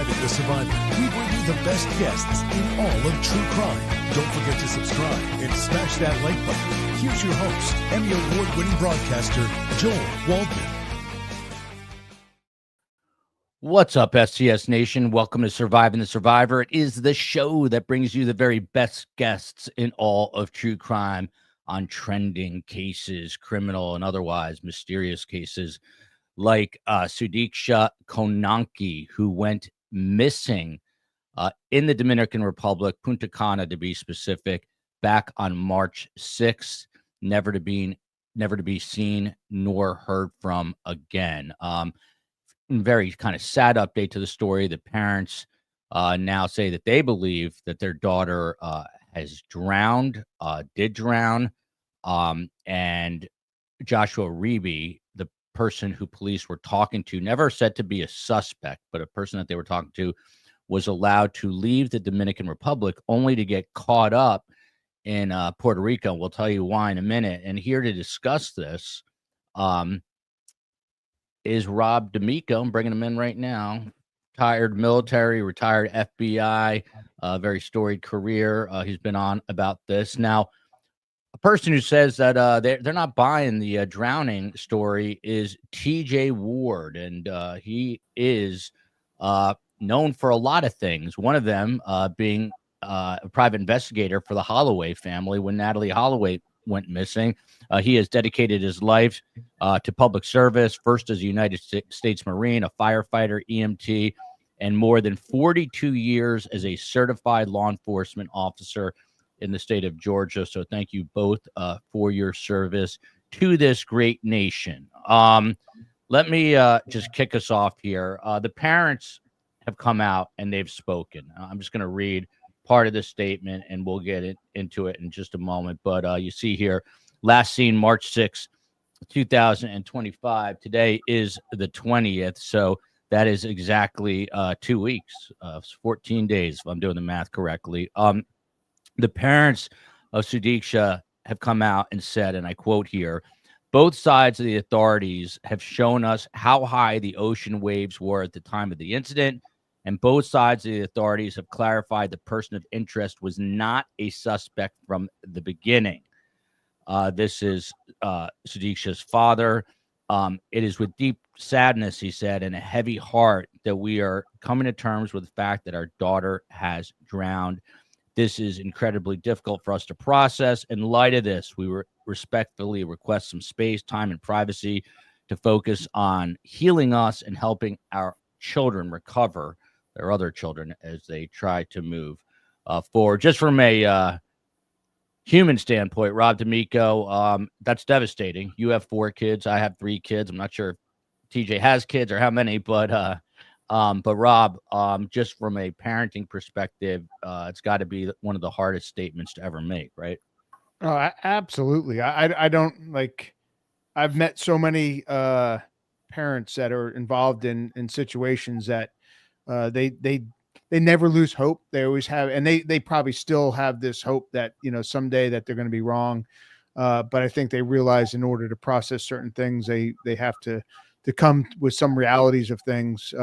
Surviving the Survivor, we bring you the best guests in all of true crime. Don't forget to subscribe and smash that like button. Here's your host, Emmy Award-winning broadcaster, Joel Waldman. What's up, STS Nation? Welcome to Surviving the Survivor. It is the show that brings you the very best guests in all of true crime on trending cases, criminal and otherwise mysterious cases, like Sudiksha Konanki, who went missing in the Dominican Republic, Punta Cana to be specific, back on March 6th, never to be seen nor heard from again. Very kind of sad update to the story. The parents now say that they believe that their daughter has drowned, did drown, and Joshua Reeby, the person who police were talking to, never said to be a suspect, but a person that they were talking to, was allowed to leave the Dominican Republic only to get caught up in Puerto Rico. We'll tell you why in a minute. And here to discuss this is Rob D'Amico. I'm bringing him in right now. Retired military, retired FBI, very storied career. He's been on about this. Now, a person who says that they're not buying the drowning story is TJ Ward, and he is known for a lot of things. One of them being a private investigator for the Hollaway family when Natalee Hollaway went missing. He has dedicated his life to public service, first as a United States Marine, a firefighter, EMT, and more than 42 years as a certified law enforcement officer in the state of Georgia. So thank you both for your service to this great nation. Let me just kick us off here. The parents have come out and they've spoken. I'm just going to read part of the statement and we'll get into it in just a moment. But you see here, last seen March 6th, 2025. Today is the 20th. So that is exactly 2 weeks, 14 days, if I'm doing the math correctly. The parents of Sudiksha have come out and said, and I quote here, "Both sides of the authorities have shown us how high the ocean waves were at the time of the incident, and both sides of the authorities have clarified the person of interest was not a suspect from the beginning." This is Sudiksha's father. "It is with deep sadness," he said, "and a heavy heart that we are coming to terms with the fact that our daughter has drowned. This is incredibly difficult for us to process. In light of this, we respectfully request some space, time, and privacy to focus on healing us and helping our children recover, their other children, as they try to move forward." Just from a human standpoint, Rob D'Amico, that's devastating. You have 4 kids. I have 3 kids. I'm not sure if TJ has kids or how many, but Rob, just from a parenting perspective, it's got to be one of the hardest statements to ever make, right? Oh, absolutely. I don't like. I've met so many parents that are involved in situations that they never lose hope. They always have, and they probably still have this hope that someday that they're going to be wrong. But I think they realize in order to process certain things, they have to come with some realities of things.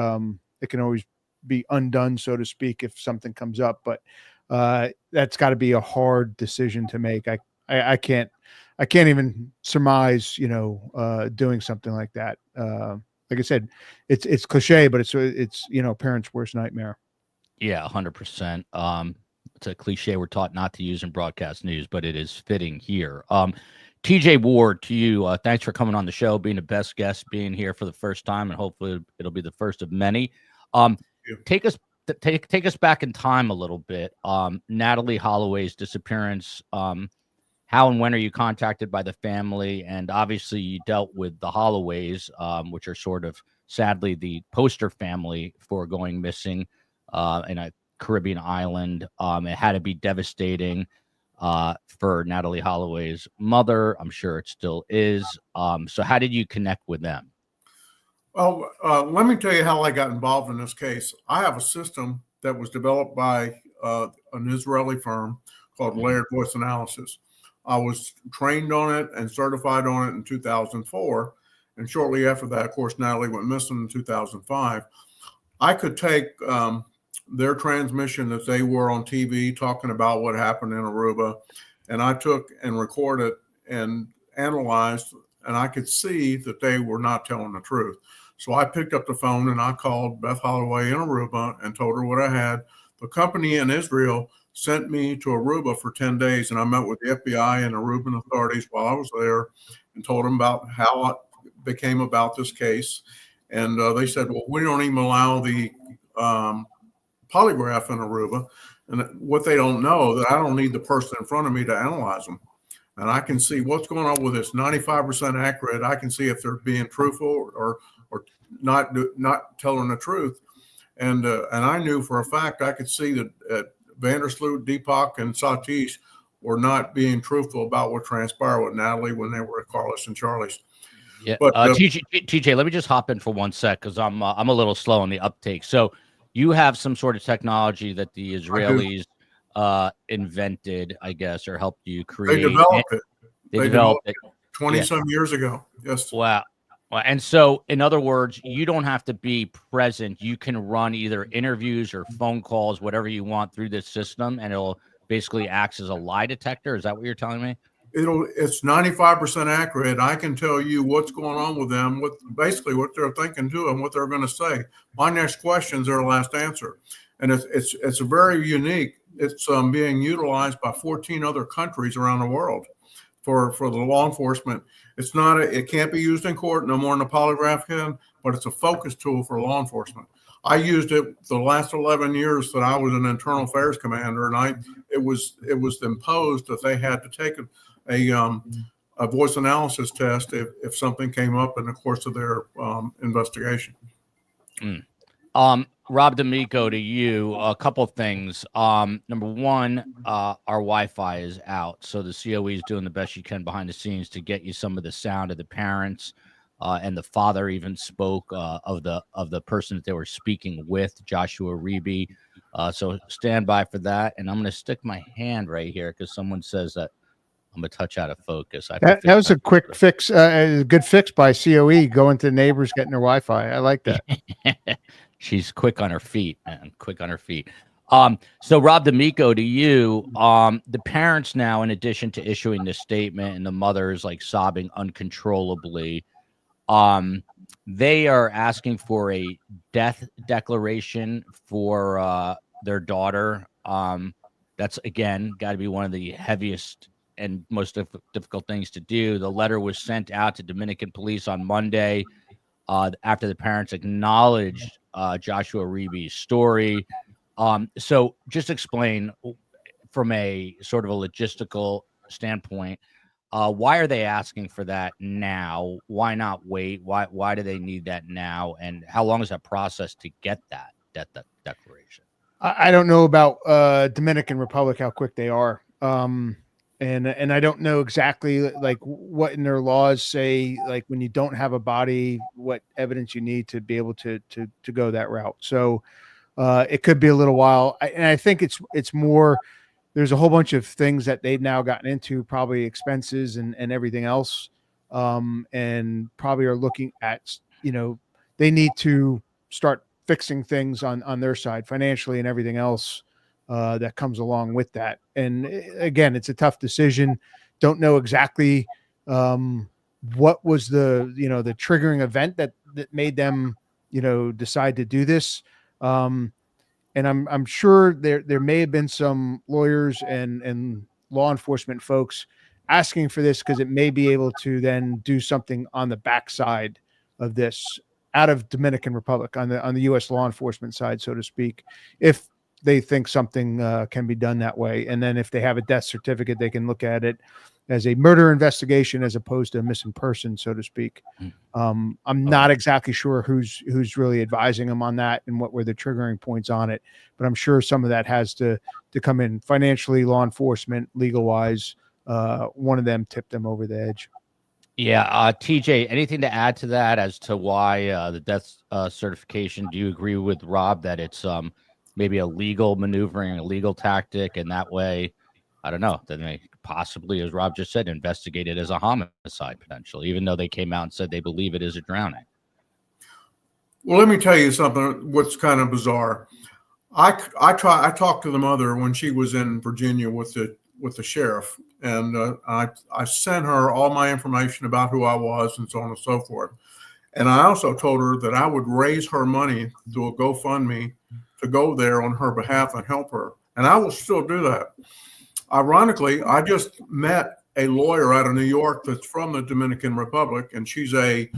It can always be undone, so to speak, if something comes up, but that's got to be a hard decision to make. I can't even surmise, doing something like that. Like I said, it's cliche, but it's parents' worst nightmare. Yeah, 100%. It's a cliche we're taught not to use in broadcast news, but it is fitting here. TJ Ward, to you, thanks for coming on the show, being the best guest, being here for the first time, and hopefully it'll be the first of many. Take us back in time a little bit. Natalee Hollaway's disappearance. How and when are you contacted by the family? And obviously you dealt with the Holloways, which are sort of sadly the poster family for going missing in a Caribbean island. It had to be devastating for Natalee Hollaway's mother. I'm sure it still is. So how did you connect with them? Well, let me tell you how I got involved in this case. I have a system that was developed by an Israeli firm called Layered Voice Analysis. I was trained on it and certified on it in 2004. And shortly after that, of course, Natalee went missing in 2005. I could take their transmission that they were on TV talking about what happened in Aruba, and I took and recorded and analyzed, and I could see that they were not telling the truth. So I picked up the phone and I called Beth Hollaway in Aruba and told her what I had. The company in Israel sent me to Aruba for 10 days, and I met with the FBI and Aruban authorities while I was there and told them about how it became about this case. And they said, well, we don't even allow the polygraph in Aruba. And what they don't know, that I don't need the person in front of me to analyze them. And I can see what's going on with this 95% accurate. I can see if they're being truthful or not telling the truth. And I knew for a fact, I could see that Vandersloot, Deepak, and Satish were not being truthful about what transpired with Natalee when they were at Carlos and Charlie's. Yeah, but TJ, let me just hop in for 1 sec because I'm a little slow on the uptake. So you have some sort of technology that the Israelis invented, I guess, or helped you create. They developed it. They developed it 20-some years ago. Yes. Wow. And so, in other words, you don't have to be present. You can run either interviews or phone calls, whatever you want, through this system, and it'll basically act as a lie detector. Is that what you're telling me? It's 95% accurate. I can tell you what's going on with them, basically what they're thinking too, and what they're going to say. My next question is their last answer, and it's a very unique. It's being utilized by 14 other countries around the world for the law enforcement. It's not it can't be used in court no more than a polygraph can, but it's a focus tool for law enforcement. I used it the last 11 years that I was an internal affairs commander, and it was imposed that they had to take a voice analysis test if something came up in the course of their investigation. Rob D'Amico, to you, a couple of things. Number one, our Wi-Fi is out, so the COE is doing the best you can behind the scenes to get you some of the sound of the parents, and the father even spoke of the person that they were speaking with, Joshua Reeby. So stand by for that, and I'm going to stick my hand right here because someone says that I'm a touch out of focus. That was a quick fix, a good fix by COE, going to neighbors, getting their Wi-Fi. I like that. She's quick on her feet, man. Quick on her feet. So Rob D'Amico, to you, the parents now, in addition to issuing this statement and the mother is like sobbing uncontrollably, they are asking for a death declaration for their daughter. That's, again, got to be one of the heaviest and most difficult things to do. The letter was sent out to Dominican police on Monday after the parents acknowledged Joshua Reeby's story. So just explain from a sort of a logistical standpoint, why are they asking for that now? Why not wait? Why do they need that now? And how long is that process to get that declaration? I don't know about Dominican Republic, how quick they are. And I don't know exactly like what in their laws say, like when you don't have a body, what evidence you need to be able to go that route. So it could be a little while. And I think it's more, there's a whole bunch of things that they've now gotten into, probably expenses and everything else. And probably are looking at, they need to start fixing things on their side financially and everything else that comes along with that. And again, it's a tough decision. Don't know exactly what was the triggering event that made them, decide to do this. And I'm sure there may have been some lawyers and law enforcement folks asking for this because it may be able to then do something on the backside of this out of Dominican Republic on the U.S. law enforcement side, so to speak, if they think something can be done that way. And then if they have a death certificate, they can look at it as a murder investigation as opposed to a missing person, so to speak. I'm not exactly sure who's really advising them on that and what were the triggering points on it, but I'm sure some of that has to come in financially, law enforcement, legal wise. One of them tipped them over the edge. Yeah. TJ, anything to add to that as to why the death certification? Do you agree with Rob that it's maybe a legal maneuvering, a legal tactic, and that way, I don't know, then they possibly, as Rob just said, investigate it as a homicide potentially, even though they came out and said they believe it is a drowning? Well, let me tell you something. What's kind of bizarre. I talked to the mother when she was in Virginia with the sheriff, and I sent her all my information about who I was and so on and so forth. And I also told her that I would raise her money through a GoFundMe to go there on her behalf and help her. And I will still do that. Ironically, I just met a lawyer out of New York that's from the Dominican Republic, and she's a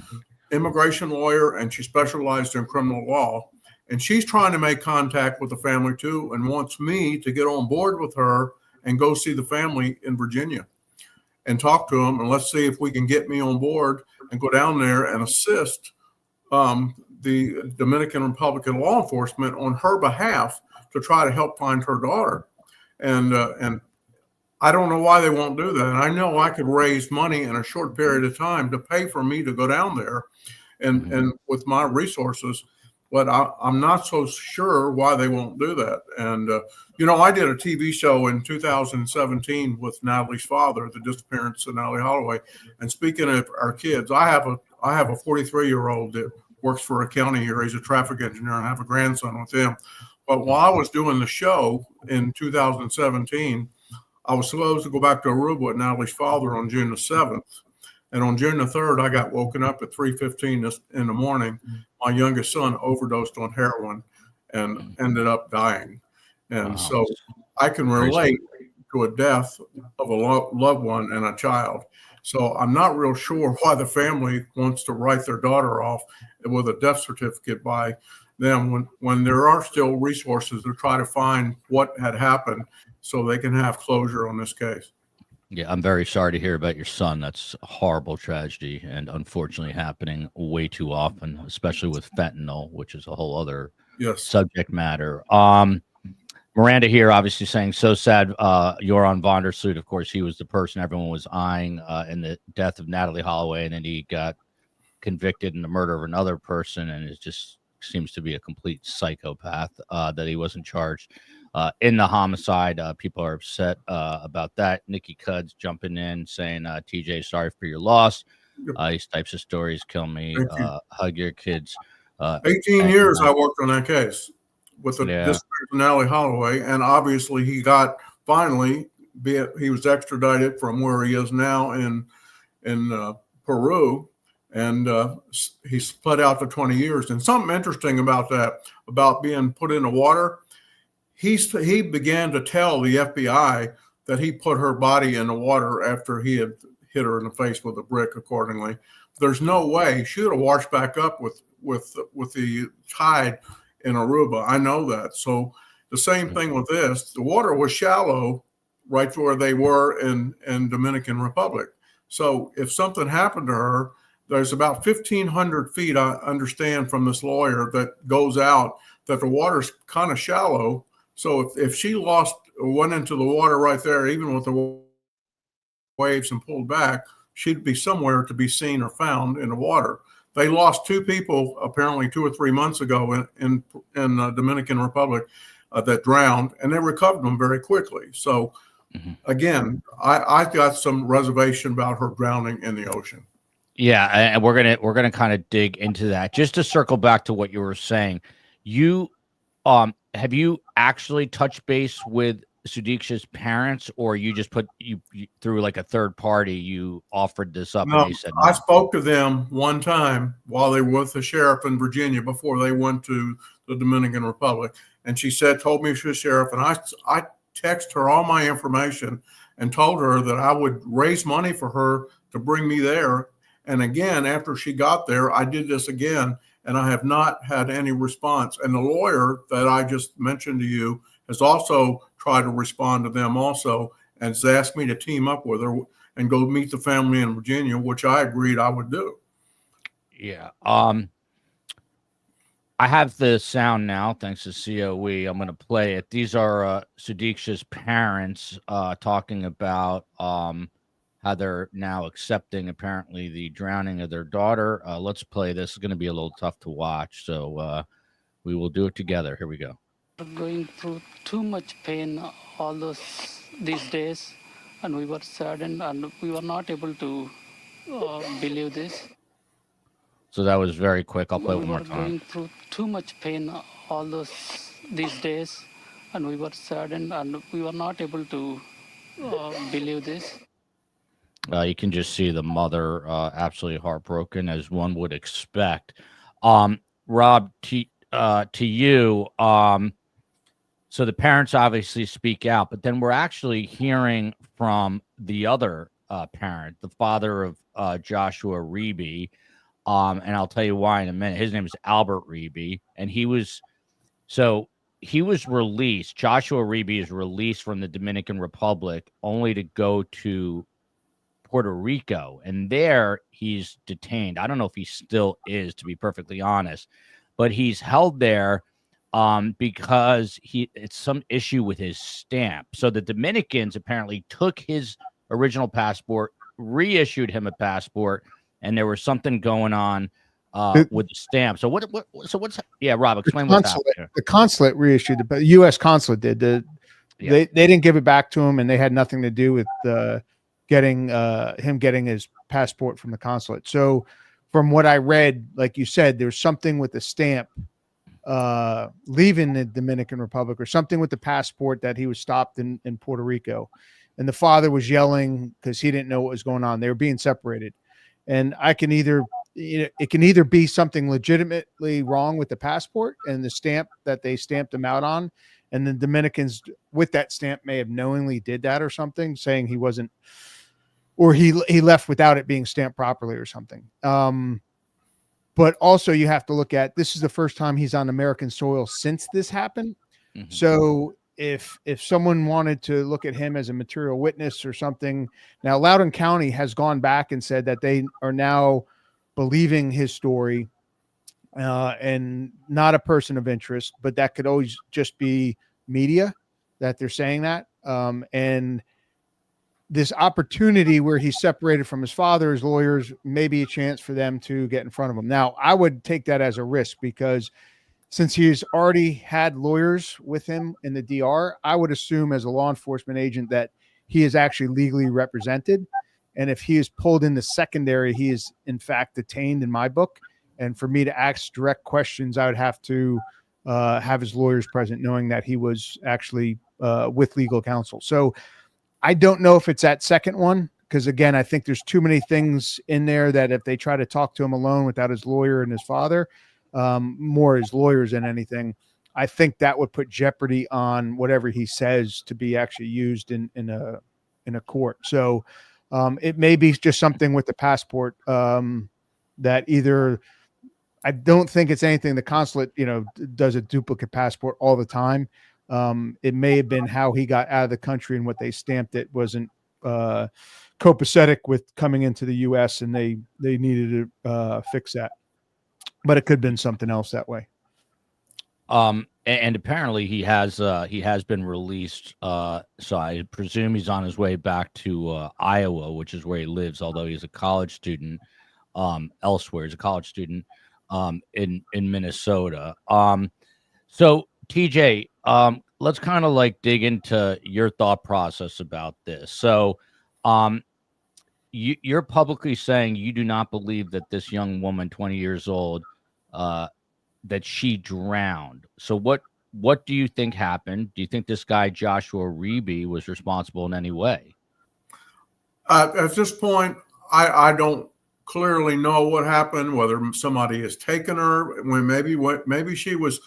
immigration lawyer, and she specialized in criminal law. And she's trying to make contact with the family too, and wants me to get on board with her and go see the family in Virginia and talk to them. And let's see if we can get me on board and go down there and assist the Dominican Republican law enforcement on her behalf to try to help find her daughter. And I don't know why they won't do that. And I know I could raise money in a short period of time to pay for me to go down there and with my resources, but I'm not so sure why they won't do that. And, I did a TV show in 2017 with Natalee's father, the disappearance of Natalee Hollaway. And speaking of our kids, I have a 43-year-old that works for a county here. He's a traffic engineer, and I have a grandson with him. But while I was doing the show in 2017, I was supposed to go back to Aruba with Natalee's father on June the 7th. And on June the 3rd, I got woken up at 3:15 in the morning. My youngest son overdosed on heroin and ended up dying. And so I can relate to a death of a loved one and a child. So I'm not real sure why the family wants to write their daughter off with a death certificate by them when there are still resources to try to find what had happened so they can have closure on this case. Yeah, I'm very sorry to hear about your son. That's a horrible tragedy and unfortunately happening way too often, especially with fentanyl, which is a whole other subject matter. Miranda here obviously saying, so sad, Joran van der Sloot. Of course, he was the person everyone was eyeing in the death of Natalee Hollaway, and then he got convicted in the murder of another person, and it just seems to be a complete psychopath that he wasn't charged in the homicide. People are upset about that. Nikki Cuds jumping in saying, TJ, sorry for your loss. These types of stories kill me. Hug your kids. 18 years I worked on that case with this Natalee Hollaway, and obviously he got he was extradited from where he is now in Peru, and he's pled out to 20 years. And something interesting about that, about being put in the water, he began to tell the FBI that he put her body in the water after he had hit her in the face with a brick. Accordingly, there's no way she would have washed back up with the tide in Aruba. I know that. So the same thing with this. The water was shallow right where they were in Dominican Republic. So if something happened to her, there's about 1,500 feet, I understand from this lawyer, that goes out, that the water's kind of shallow. So if she went into the water right there, even with the waves and pulled back, she'd be somewhere to be seen or found in the water. They lost 2 people apparently 2 or 3 months ago in the Dominican Republic that drowned, and they recovered them very quickly. So again, I got some reservation about her drowning in the ocean. Yeah, and we're gonna kind of dig into that. Just to circle back to what you were saying, you have you actually touched base with Sudiksha's parents, or you just you through like a third party, you offered this up? No, and they said no? I spoke to them one time while they were with the sheriff in Virginia before they went to the Dominican Republic, and she told me she was sheriff, and I texted her all my information and told her that I would raise money for her to bring me there. And again, after she got there, I did this again, and I have not had any response. And the lawyer that I just mentioned to you has also tried to respond to them also, and has asked me to team up with her and go meet the family in Virginia, which I agreed I would do. Yeah. I have the sound now, thanks to COE. I'm going to play it. These are Sudiksha's parents talking about how they're now accepting, apparently, the drowning of their daughter. Let's play this. It's going to be a little tough to watch, so we will do it together. Here we go. Going through too much pain all these days, and we were saddened, and we were not able to believe this. So that was very quick. I'll play We one more were time. going through too much pain all these days, and we were saddened, and we were not able to believe this. You can just see the mother absolutely heartbroken, as one would expect. Rob, to you, so the parents obviously speak out, but then we're actually hearing from the other parent, the father of Joshua Reeby, and I'll tell you why in a minute. His name is Albert Reeby, and he was released. Joshua Reeby is released from the Dominican Republic only to go to Puerto Rico, and there he's detained. I don't know if he still is, to be perfectly honest, but he's held there because it's some issue with his stamp. So the Dominicans apparently took his original passport, reissued him a passport, and there was something going on with the stamp. So what's Rob, explain what's happening. The consulate reissued it, but the U.S. consulate did. They didn't give it back to him, and they had nothing to do with getting his passport from the consulate. So from what I read, like you said, there's something with the stamp leaving the Dominican Republic, or something with the passport, that he was stopped in Puerto Rico, and the father was yelling because he didn't know what was going on. They were being separated, and it can either be something legitimately wrong with the passport and the stamp that they stamped him out on, and the Dominicans with that stamp may have knowingly did that or something, saying he wasn't, or he left without it being stamped properly or something. But also you have to look at, this is the first time he's on American soil since this happened. Mm-hmm. So if someone wanted to look at him as a material witness or something, now Loudoun County has gone back and said that they are now believing his story and not a person of interest, but that could always just be media that they're saying that. And this opportunity where he's separated from his father, his lawyers, may be a chance for them to get in front of him. Now, I would take that as a risk, because since he's already had lawyers with him in the DR, I would assume as a law enforcement agent that he is actually legally represented. And if he is pulled into secondary, he is in fact detained in my book. And for me to ask direct questions, I would have to have his lawyers present, knowing that he was actually with legal counsel. So I don't know if it's that second one, because again, I think there's too many things in there that if they try to talk to him alone without his lawyer and his father, more his lawyers than anything, I think that would put jeopardy on whatever he says to be actually used in a court. So it may be just something with the passport that either, I don't think it's anything the consulate, does a duplicate passport all the time. It may have been how he got out of the country and what they stamped it wasn't copacetic with coming into the U.S. and they needed to fix that. But it could have been something else that way. And apparently he has been released. So I presume he's on his way back to Iowa, which is where he lives, although he's a college student elsewhere. He's a college student in Minnesota. So TJ, let's kind of like dig into your thought process about this. So you're publicly saying you do not believe that this young woman, 20 years old, that she drowned. So what do you think happened? Do you think this guy Joshua Reeby was responsible in any way? At this point, I don't clearly know what happened. Whether somebody has taken her, when maybe she was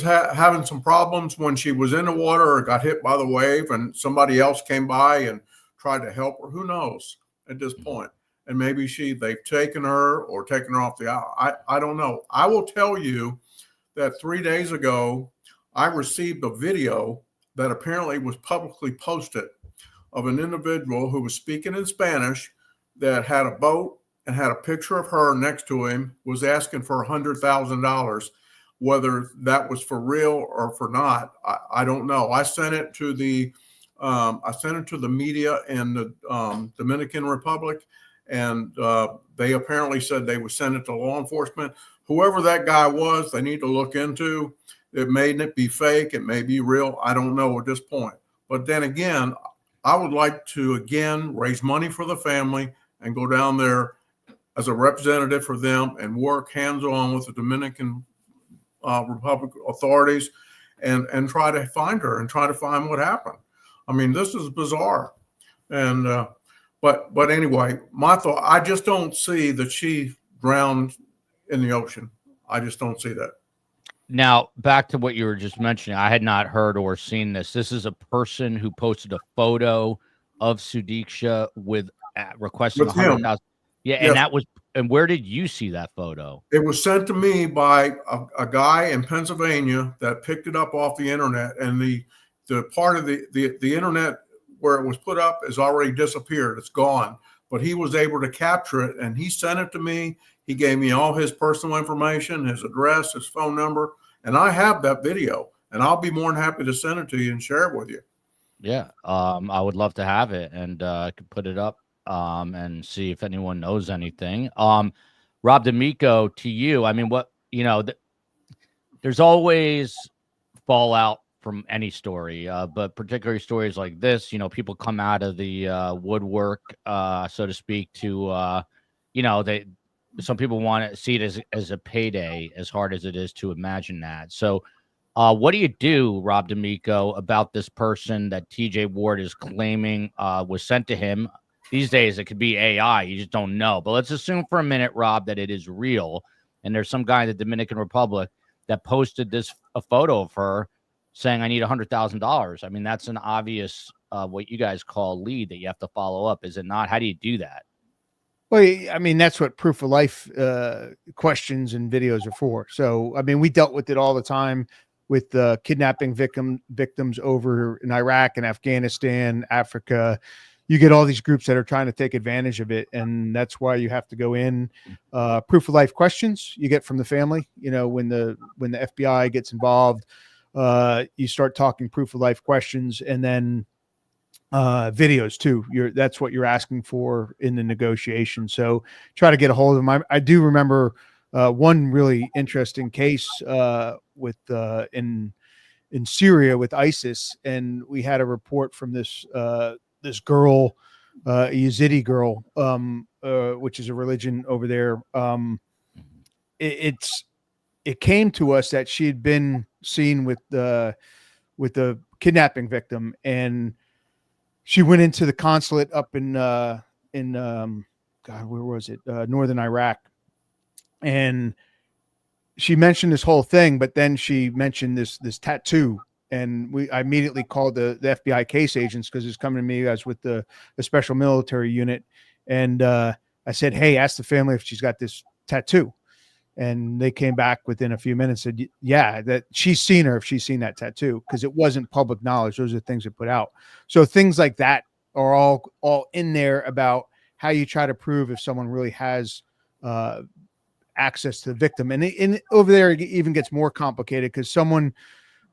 having some problems when she was in the water or got hit by the wave, and somebody else came by and tried to help her. Who knows at this point? And maybe they've taken her or taken her off the island. I don't know. I will tell you that 3 days ago, I received a video that apparently was publicly posted of an individual who was speaking in Spanish that had a boat and had a picture of her next to him, was asking for $100,000. Whether that was for real or for not, I don't know. I sent it to the media in the Dominican Republic, and they apparently said they would send it to law enforcement. Whoever that guy was, they need to look into. It may be fake. It may be real. I don't know at this point. But then again, I would like to again raise money for the family and go down there as a representative for them and work hands-on with the Dominican Republic authorities and try to find her and try to find what happened. I mean, this is bizarre. And but anyway, my thought, I just don't see that she drowned in the ocean. I just don't see that. Now, back to what you were just mentioning, I had not heard or seen this. This is a person who posted a photo of Sudiksha with requesting With him. 100,000. Yeah, Yes. and that was. And where did you see that photo? It was sent to me by a guy in Pennsylvania that picked it up off the internet, and the part of the internet where it was put up has already disappeared. It's gone. But he was able to capture it, and he sent it to me. He gave me all his personal information, his address, his phone number, and I have that video, and I'll be more than happy to send it to you and share it with you. Yeah, I would love to have it, and I could put it up and see if anyone knows anything. Rob D'Amico, to you, I mean, what, there's always fallout from any story, but particularly stories like this, people come out of the woodwork, so to speak, to, some people want to see it as a payday, as hard as it is to imagine that. So what do you do, Rob D'Amico, about this person that TJ Ward is claiming was sent to him? These days, it could be AI. You just don't know. But let's assume for a minute, Rob, that it is real. And there's some guy in the Dominican Republic that posted a photo of her saying, I need $100,000. I mean, that's an obvious, what you guys call lead that you have to follow up. Is it not? How do you do that? Well, I mean, that's what proof of life questions and videos are for. So, I mean, we dealt with it all the time with kidnapping victims over in Iraq and Afghanistan, Africa. You get all these groups that are trying to take advantage of it. And that's why you have to go in. Proof of life questions you get from the family. When the FBI gets involved, you start talking proof of life questions, and then videos too. That's what you're asking for in the negotiation. So try to get a hold of them. I do remember one really interesting case with in Syria with ISIS, and we had a report from this girl, a Yazidi girl, which is a religion over there. It came to us that she had been seen with the kidnapping victim, and she went into the consulate up in God, where was it? Northern Iraq. And she mentioned this whole thing, but then she mentioned this tattoo. And I immediately called the FBI case agents, because it's coming to me as with the special military unit. And I said, hey, ask the family if she's got this tattoo. And they came back within a few minutes, said, yeah, that she's seen her if she's seen that tattoo, because it wasn't public knowledge. Those are things that put out. So things like that are all in there about how you try to prove if someone really has access to the victim. And over there, it even gets more complicated, because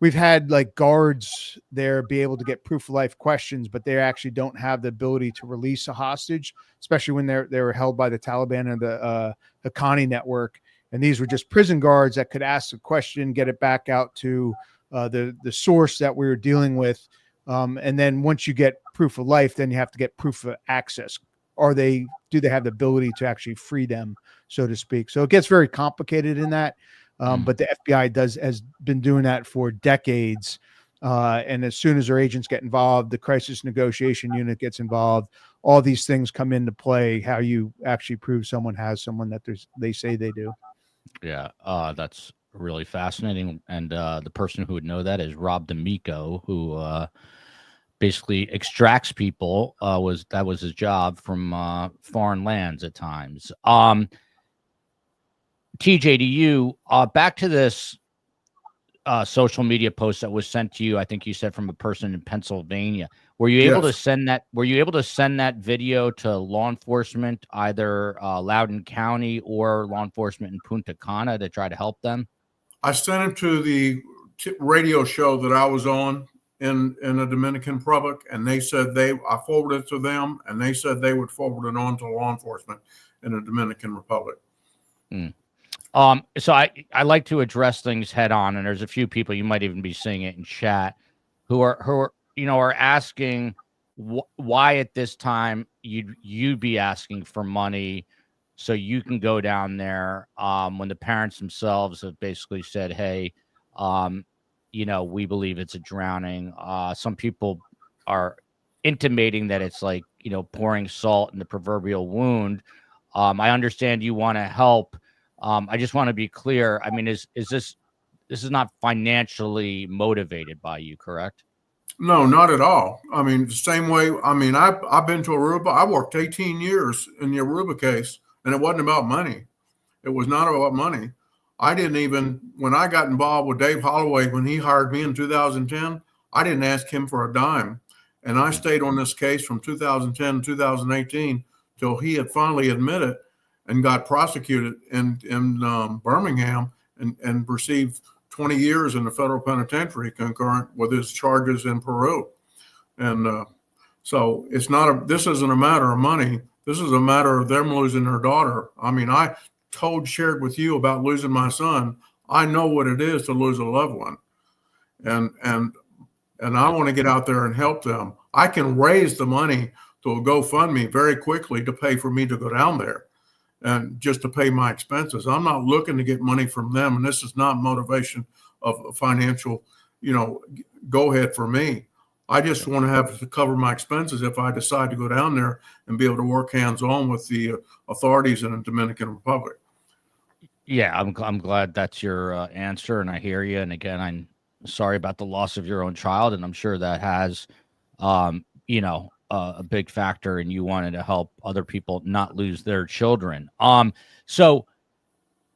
we've had like guards there be able to get proof of life questions, but they actually don't have the ability to release a hostage, especially when they were held by the Taliban and the Haqqani network. And these were just prison guards that could ask the question, get it back out to the source that we were dealing with. And then once you get proof of life, then you have to get proof of access. Do they have the ability to actually free them, so to speak? So it gets very complicated in that. But the FBI has been doing that for decades. And as soon as their agents get involved, the crisis negotiation unit gets involved. All these things come into play, how you actually prove someone has someone that they say they do. Yeah. That's really fascinating. And the person who would know that is Rob D'Amico, who basically extracts people. That was his job from foreign lands at times. TJ, to you, back to this social media post that was sent to you. I think you said from a person in Pennsylvania. Were you able to send that? Were you able to send that video to law enforcement, either Loudoun County or law enforcement in Punta Cana, to try to help them? I sent it to the radio show that I was on in the Dominican Republic, and they said I forwarded it to them, and they said they would forward it on to law enforcement in the Dominican Republic. So I like to address things head on, and there's a few people, you might even be seeing it in chat, who are asking why at this time you'd be asking for money so you can go down there when the parents themselves have basically said, hey, we believe it's a drowning. Some people are intimating that it's like, pouring salt in the proverbial wound. I understand you want to help. I just want to be clear. I mean, is this is not financially motivated by you, correct? No, not at all. I mean, the same way. I mean, I've been to Aruba. I worked 18 years in the Aruba case, and it wasn't about money. It was not about money. I didn't even, when I got involved with Dave Hollaway, when he hired me in 2010, I didn't ask him for a dime. And I stayed on this case from 2010 to 2018 till he had finally admitted and got prosecuted in Birmingham and received 20 years in the federal penitentiary concurrent with his charges in Peru. And so it's not this isn't a matter of money. This is a matter of them losing their daughter. I mean, I shared with you about losing my son. I know what it is to lose a loved one. And I want to get out there and help them. I can raise the money to a GoFundMe very quickly to pay for me to go down there and just to pay my expenses. I'm not looking to get money from them. And this is not motivation of a financial, go ahead for me. I just want to have to cover my expenses if I decide to go down there and be able to work hands-on with the authorities in the Dominican Republic. Yeah, I'm glad that's your answer, and I hear you. And again, I'm sorry about the loss of your own child, and I'm sure that has, a big factor in you wanting to help other people not lose their children. So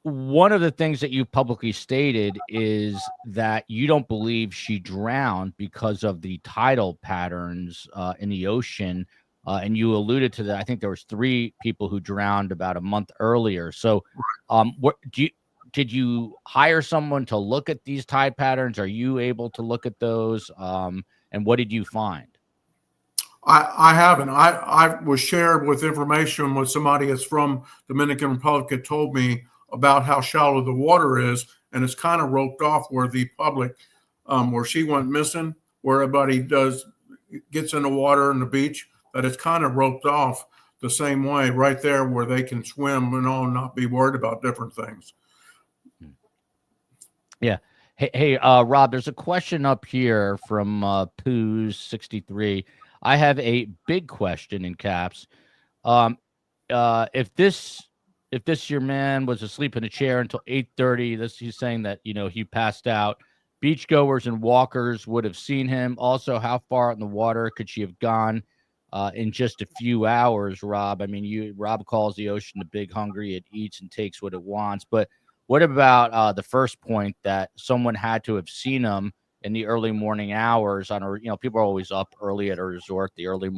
one of the things that you publicly stated is that you don't believe she drowned because of the tidal patterns in the ocean. And you alluded to that. I think there was 3 people who drowned about a month earlier. So did you hire someone to look at these tide patterns? Are you able to look at those? And what did you find? I haven't. I was shared with information with somebody that's from Dominican Republic that told me about how shallow the water is, and it's kind of roped off where the public, where she went missing, where everybody gets in the water and the beach, that it's kind of roped off the same way right there where they can swim and all, not be worried about different things. Yeah. Hey, Rob, there's a question up here from Poos63. I have a big question in caps. If this your man was asleep in a chair until 8:30, he's saying that, he passed out. Beachgoers and walkers would have seen him. Also, how far out in the water could she have gone in just a few hours, Rob? I mean, Rob calls the ocean the big hungry. It eats and takes what it wants. But what about the first point that someone had to have seen him in the early morning hours people are always up early at a resort, the early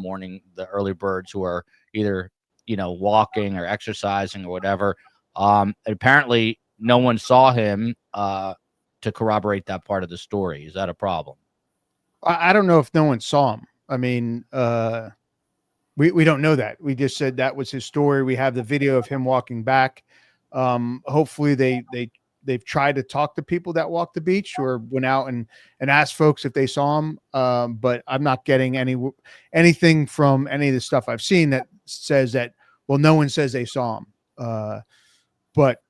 early birds who are either, walking or exercising or whatever. Apparently no one saw him to corroborate that part of the story. Is that a problem? I don't know if no one saw him. I mean, we don't know that. We just said that was his story. We have the video of him walking back. Hopefully they've tried to talk to people that walked the beach or went out and asked folks if they saw him. But I'm not getting anything from any of the stuff I've seen that says that, well, no one says they saw him. But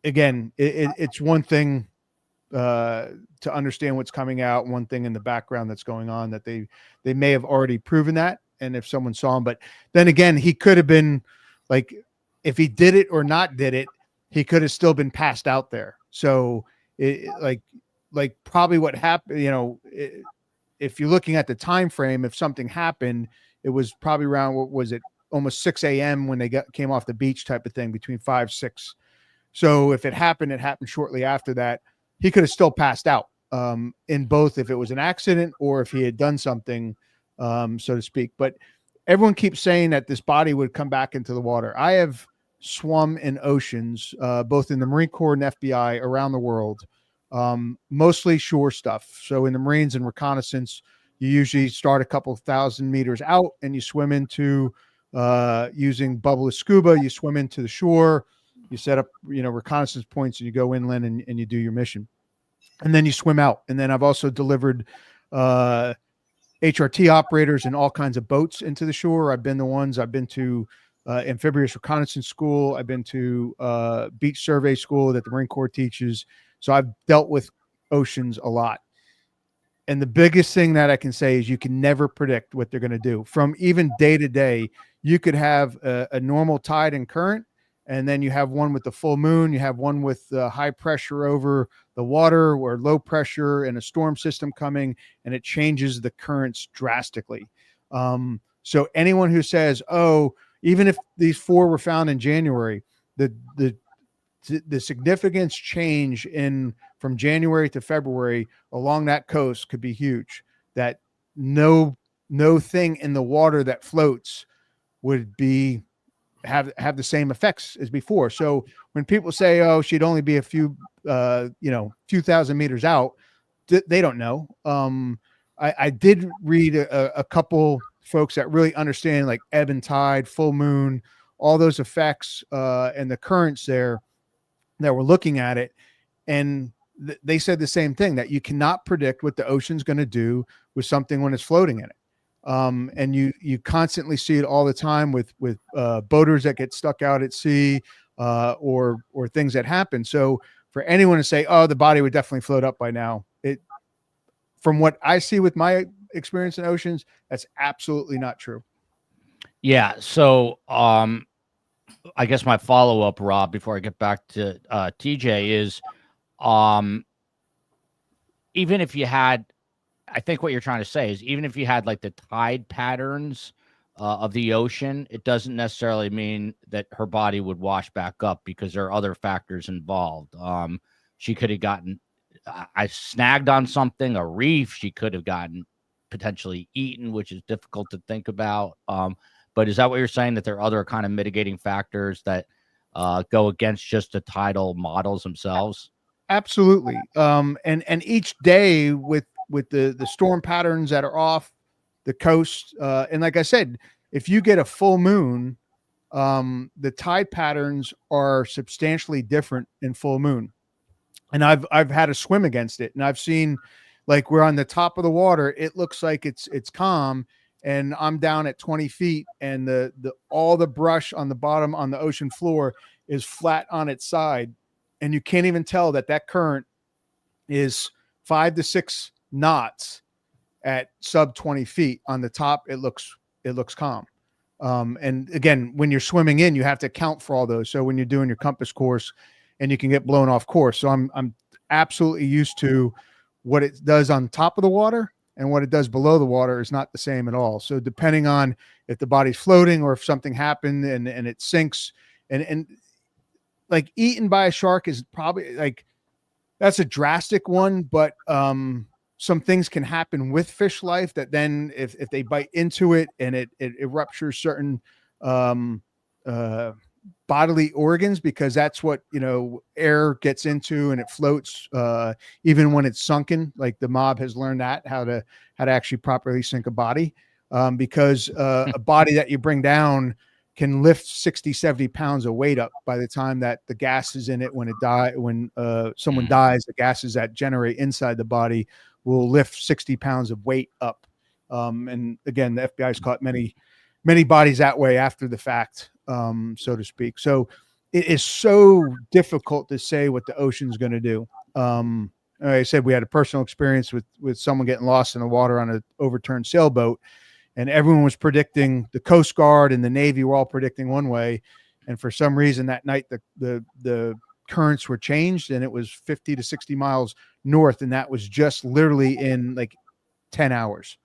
again, it's one thing to understand what's coming out, one thing in the background that's going on, that they may have already proven that. And if someone saw him, but then again, he could have been like, if he did it or not did it, he could have still been passed out there. So like probably what happened, if you're looking at the time frame, if something happened, it was probably around, what was it, almost 6 a.m. when they came off the beach type of thing, between 5, 6. So if it happened shortly after that. He could have still passed out in both, if it was an accident or if he had done something, so to speak. But everyone keeps saying that this body would come back into the water. I have swum in oceans, both in the Marine Corps and FBI around the world, mostly shore stuff. So in the Marines and reconnaissance, you usually start a couple thousand meters out and you swim into using bubbleless scuba. You swim into the shore. You set up, reconnaissance points, and you go inland and you do your mission, and then you swim out. And then I've also delivered HRT operators and all kinds of boats into the shore. I've been to amphibious reconnaissance school. I've been to beach survey school that the Marine Corps teaches. So I've dealt with oceans a lot. And the biggest thing that I can say is you can never predict what they're going to do. From even day to day, you could have a normal tide and current, and then you have one with the full moon. You have one with high pressure over the water or low pressure and a storm system coming, and it changes the currents drastically. So anyone who says, oh, even if these 4 were found in January, the significance change from January to February along that coast could be huge. That no thing in the water that floats would have the same effects as before. So when people say, oh, she'd only be a few thousand meters out, they don't know. I did read a couple folks that really understand like ebb and tide, full moon, all those effects and the currents there that were looking at it. And they said the same thing, that you cannot predict what the ocean's going to do with something when it's floating in it. And you constantly see it all the time with boaters that get stuck out at sea or things that happen. So for anyone to say, oh, the body would definitely float up by now, from what I see with my experience in oceans, that's absolutely not true. Yeah. So I guess my follow-up, Rob, before I get back to TJ, is even if you had, I think what you're trying to say is even if you had like the tide patterns of the ocean, it doesn't necessarily mean that her body would wash back up, because there are other factors involved. She could have gotten, I snagged on something, a reef. She could have gotten potentially eaten, which is difficult to think about. But is that what you're saying, that there are other kind of mitigating factors that go against just the tidal models themselves? Absolutely. And each day with the storm patterns that are off the coast, and like I said, if you get a full moon, the tide patterns are substantially different in full moon. And I've had to swim against it, and I've seen, like, we're on the top of the water, it looks like it's calm, and I'm down at 20 feet, and the all the brush on the bottom on the ocean floor is flat on its side, and you can't even tell that current is 5 to 6 knots at sub 20 feet. On the top, it looks calm. And again, when you're swimming in, you have to account for all those. So when you're doing your compass course, and you can get blown off course. So I'm absolutely used to what it does on top of the water, and what it does below the water is not the same at all. So depending on if the body's floating or if something happened and it sinks, and like eaten by a shark is probably like, that's a drastic one, but some things can happen with fish life that then if they bite into it and it ruptures certain bodily organs, because that's what, air gets into and it floats even when it's sunken. Like the mob has learned that how to actually properly sink a body, because a body that you bring down can lift 60, 70 pounds of weight up by the time that the gases in it, when someone dies, the gases that generate inside the body will lift 60 pounds of weight up. And again, the FBI's caught many bodies that way after the fact, so to speak. So it is so difficult to say what the ocean's going to do. Like I said, we had a personal experience with someone getting lost in the water on an overturned sailboat, and everyone was predicting, the Coast Guard and the Navy were all predicting one way. And for some reason that night, the currents were changed, and it was 50 to 60 miles north. And that was just literally in like 10 hours,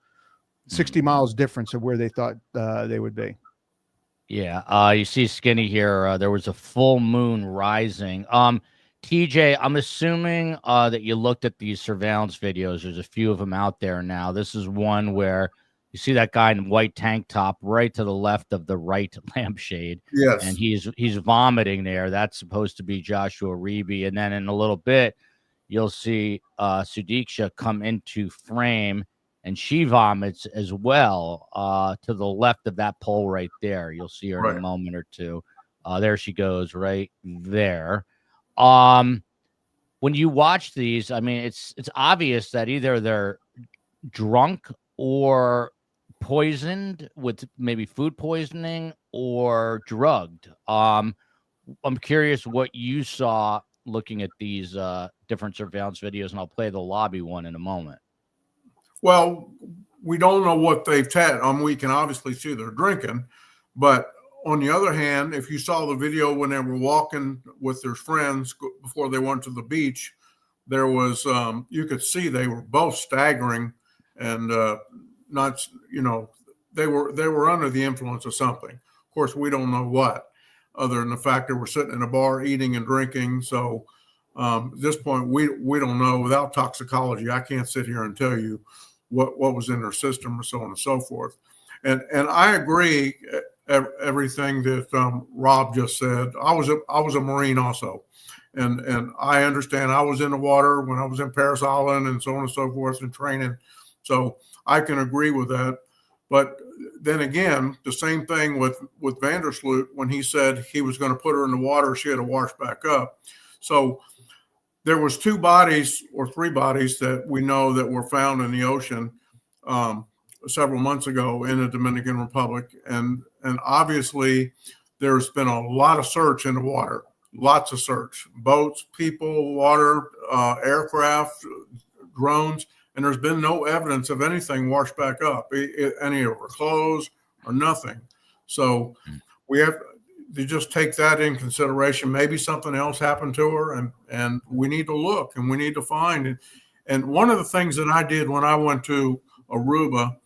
60 miles difference of where they thought they would be. Yeah. You see Skinny here. There was a full moon rising. TJ, I'm assuming that you looked at these surveillance videos. There's a few of them out there now. This is one where you see that guy in white tank top right to the left of the right lampshade. Yes. And he's vomiting there. That's supposed to be Joshua Reeby. And then in a little bit, you'll see Sudiksha come into frame, and she vomits as well to the left of that pole right there. You'll see her in a moment or two. There she goes right there. When you watch these, I mean, it's obvious that either they're drunk or poisoned with maybe food poisoning or drugged. I'm curious what you saw looking at these different surveillance videos, and I'll play the lobby one in a moment. Well, we don't know what they've had. We can obviously see they're drinking, but on the other hand, if you saw the video when they were walking with their friends before they went to the beach, there was you could see they were both staggering and not, they were under the influence of something. Of course, we don't know what, other than the fact that we're sitting in a bar eating and drinking. So at this point, we don't know. Without toxicology, I can't sit here and tell you what was in their system, or so on and so forth. And I agree everything that Rob just said. I was a Marine also, and I understand. I was in the water when I was in Paris Island and so on and so forth in training, so I can agree with that. But then again, the same thing with Vandersloot when he said he was going to put her in the water, she had to wash back up. So there was 2 bodies or 3 bodies that we know that were found in the ocean several months ago in the Dominican Republic. And obviously there's been a lot of search in the water, lots of search, boats, people, water, aircraft, drones, and there's been no evidence of anything washed back up, any of her clothes or nothing. So we have to just take that in consideration. Maybe something else happened to her, and we need to look and we need to find it. And one of the things that I did when I went to Aruba,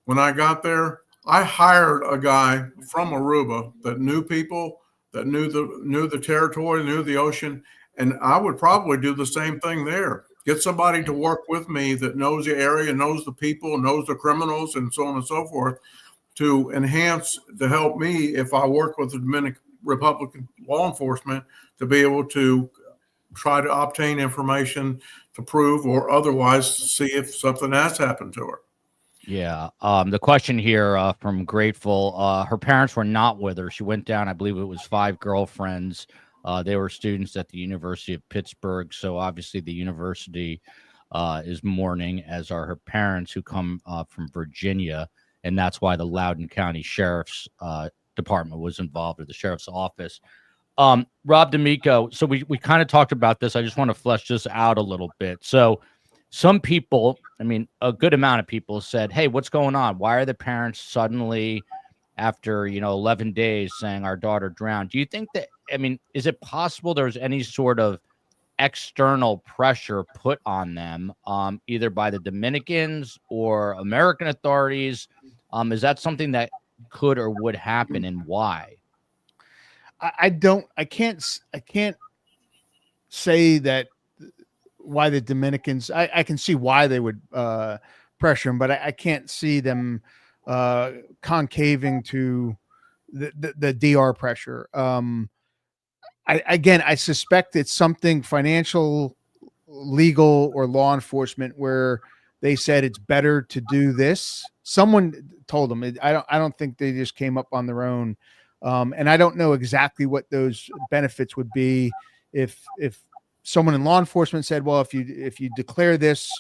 when I got there, I hired a guy from Aruba that knew people, that knew the territory, knew the ocean, and I would probably do the same thing there. Get somebody to work with me that knows the area, knows the people, knows the criminals, and so on and so forth, to help me if I work with the Dominican Republican law enforcement, to be able to try to obtain information to prove or otherwise see if something has happened to her. Yeah. The question here from Grateful, her parents were not with her. She went down, I believe it was 5 girlfriends. They were students at the University of Pittsburgh. So obviously the university is mourning, as are her parents, who come from Virginia. And that's why the Loudoun County Sheriff's Department was involved, or the sheriff's office. Rob D'Amico, so we kind of talked about this. I just want to flesh this out a little bit. So some people, I mean, a good amount of people said, hey, what's going on? Why are the parents suddenly, after, 11 days, saying our daughter drowned? Do you think that, I mean, is it possible there's any sort of external pressure put on them, either by the Dominicans or American authorities? Is that something that could or would happen, and why? I can't say that why the Dominicans. I can see why they would pressure them, but I can't see them concaving to the DR pressure. I suspect it's something financial, legal, or law enforcement where they said it's better to do this. Someone told them. I don't think they just came up on their own. And I don't know exactly what those benefits would be if someone in law enforcement said, well, if you declare this,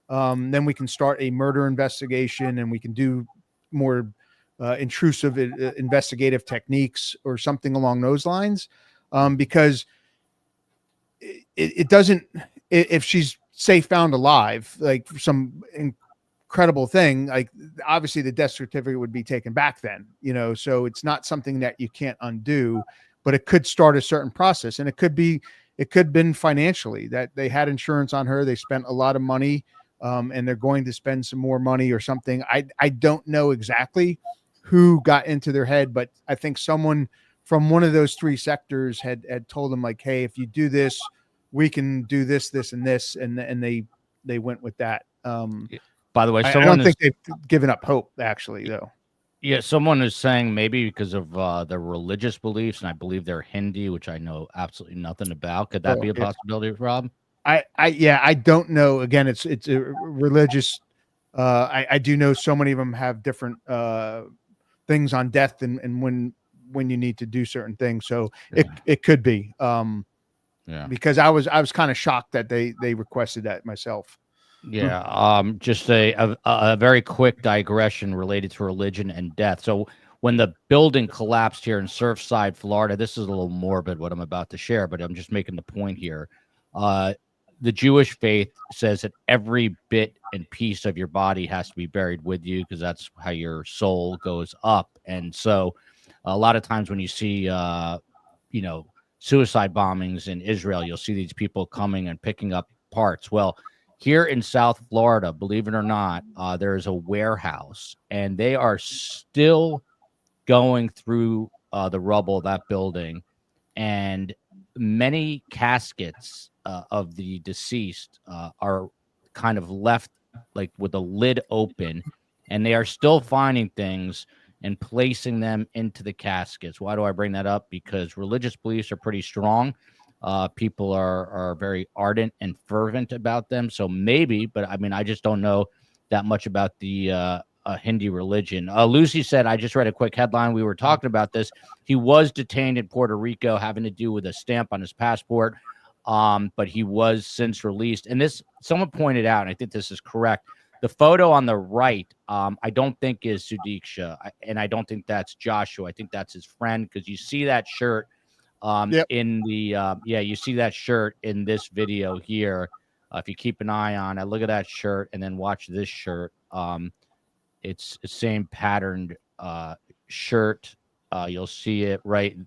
then we can start a murder investigation and we can do more intrusive investigative techniques or something along those lines. Because it doesn't, if she's say found alive, like some incredible thing, like obviously the death certificate would be taken back then, so it's not something that you can't undo, but it could start a certain process. And it could have been financially, that they had insurance on her. They spent a lot of money, and they're going to spend some more money or something. I don't know exactly who got into their head, but I think someone from one of those 3 sectors had told them, like, hey, if you do this, we can do this, this, and this. And they went with that. By the way, I don't think they've given up hope, actually, though. Yeah, someone is saying maybe because of their religious beliefs, and I believe they're Hindi, which I know absolutely nothing about. Could that be a possibility, Rob? I don't know. Again, it's a religious. I do know so many of them have different things on death and when you need to do certain things. So it could be. Because I was kind of shocked that they requested that myself. Yeah. Just a very quick digression related to religion and death. So when the building collapsed here in Surfside, Florida, this is a little morbid what I'm about to share, but I'm just making the point here. The Jewish faith says that every bit and piece of your body has to be buried with you because that's how your soul goes up. And so a lot of times when you see, suicide bombings in Israel, you'll see these people coming and picking up parts. Well, here in South Florida, believe it or not, there is a warehouse, and they are still going through the rubble of that building, and many caskets of the deceased are kind of left like with the lid open, and they are still finding things and placing them into the caskets. Why do I bring that up? Because religious beliefs are pretty strong. People are very ardent and fervent about them. So maybe, but I mean, I just don't know that much about the Hindi religion. Lucy said, I just read a quick headline. We were talking about this. He was detained in Puerto Rico having to do with a stamp on his passport. But he was since released. And this, someone pointed out, and I think this is correct, the photo on the right, I don't think is Sudiksha, and I don't think that's Joshua. I think that's his friend, because you see that shirt in the, you see that shirt in this video here. If you keep an eye on it, look at that shirt and then watch this shirt. It's the same patterned shirt. You'll see it right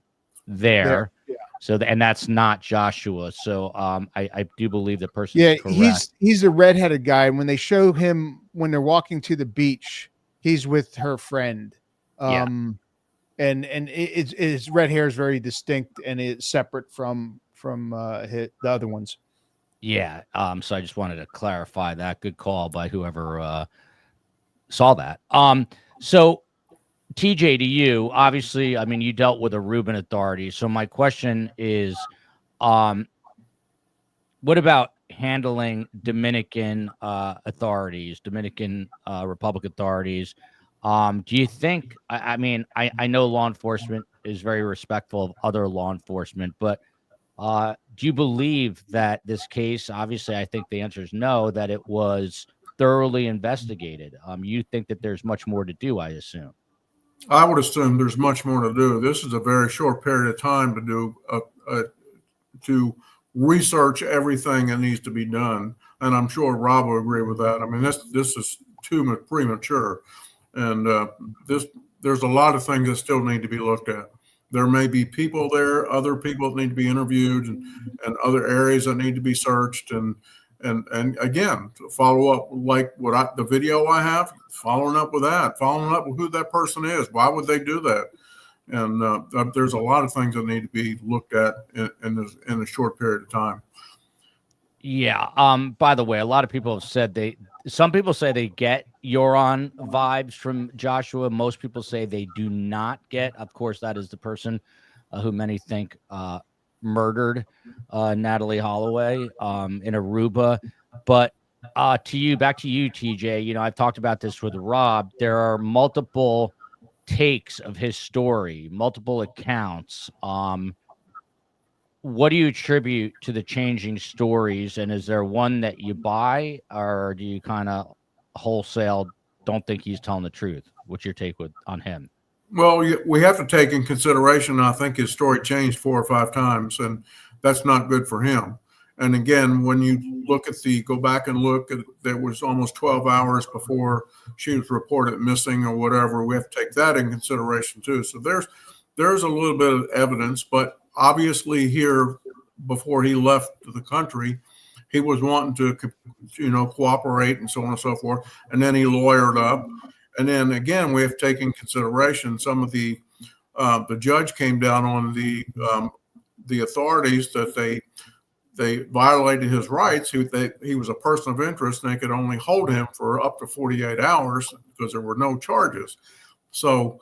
there. Yeah. So, and that's not Joshua. So, I do believe the person. Yeah, is correct. he's a redheaded guy. And when they show him when they're walking to the beach, he's with her friend. And his red hair is very distinct and it's separate from the other ones. Yeah. So I just wanted to clarify that. Good call by whoever saw that. So. TJ, to you, obviously, I mean, you dealt with Aruban authorities. So my question is, what about handling Dominican authorities, Dominican Republic authorities? Do you think, I mean, I know law enforcement is very respectful of other law enforcement, but do you believe that this case, obviously, I think the answer is no, that it was thoroughly investigated? You think that there's much more to do, I assume? I would assume there's much more to do. This is a very short period of time to do to research everything that needs to be done, and I'm sure Rob will agree with that. I mean, this is too premature, and there's a lot of things that still need to be looked at. There may be people there, other people that need to be interviewed, and other areas that need to be searched, and again, to follow up like the video I have, following up with who that person is. Why would they do that? And there's a lot of things that need to be looked at in a short period of time. Yeah. By the way, a lot of people have said some people say they get Euron vibes from Joshua. Most people say they do not get. Of course, that is the person who many think murdered Natalee Hollaway in Aruba. But back to you, TJ, you know, I've talked about this with Rob. There are multiple takes of his story, multiple accounts. What do you attribute to the changing stories? And is there one that you buy, or do you kind of wholesale don't think he's telling the truth? What's your take on him? Well, we have to take in consideration, I think his story changed 4 or 5 times, and that's not good for him. And again, when you go back and look at, there was almost 12 hours before she was reported missing or whatever. We have to take that in consideration too. So there's a little bit of evidence, but obviously here, before he left the country, he was wanting to, cooperate and so on and so forth. And then he lawyered up. And then again, we have to take in consideration some of the judge came down on the authorities that they violated his rights. He was a person of interest, and they could only hold him for up to 48 hours because there were no charges. So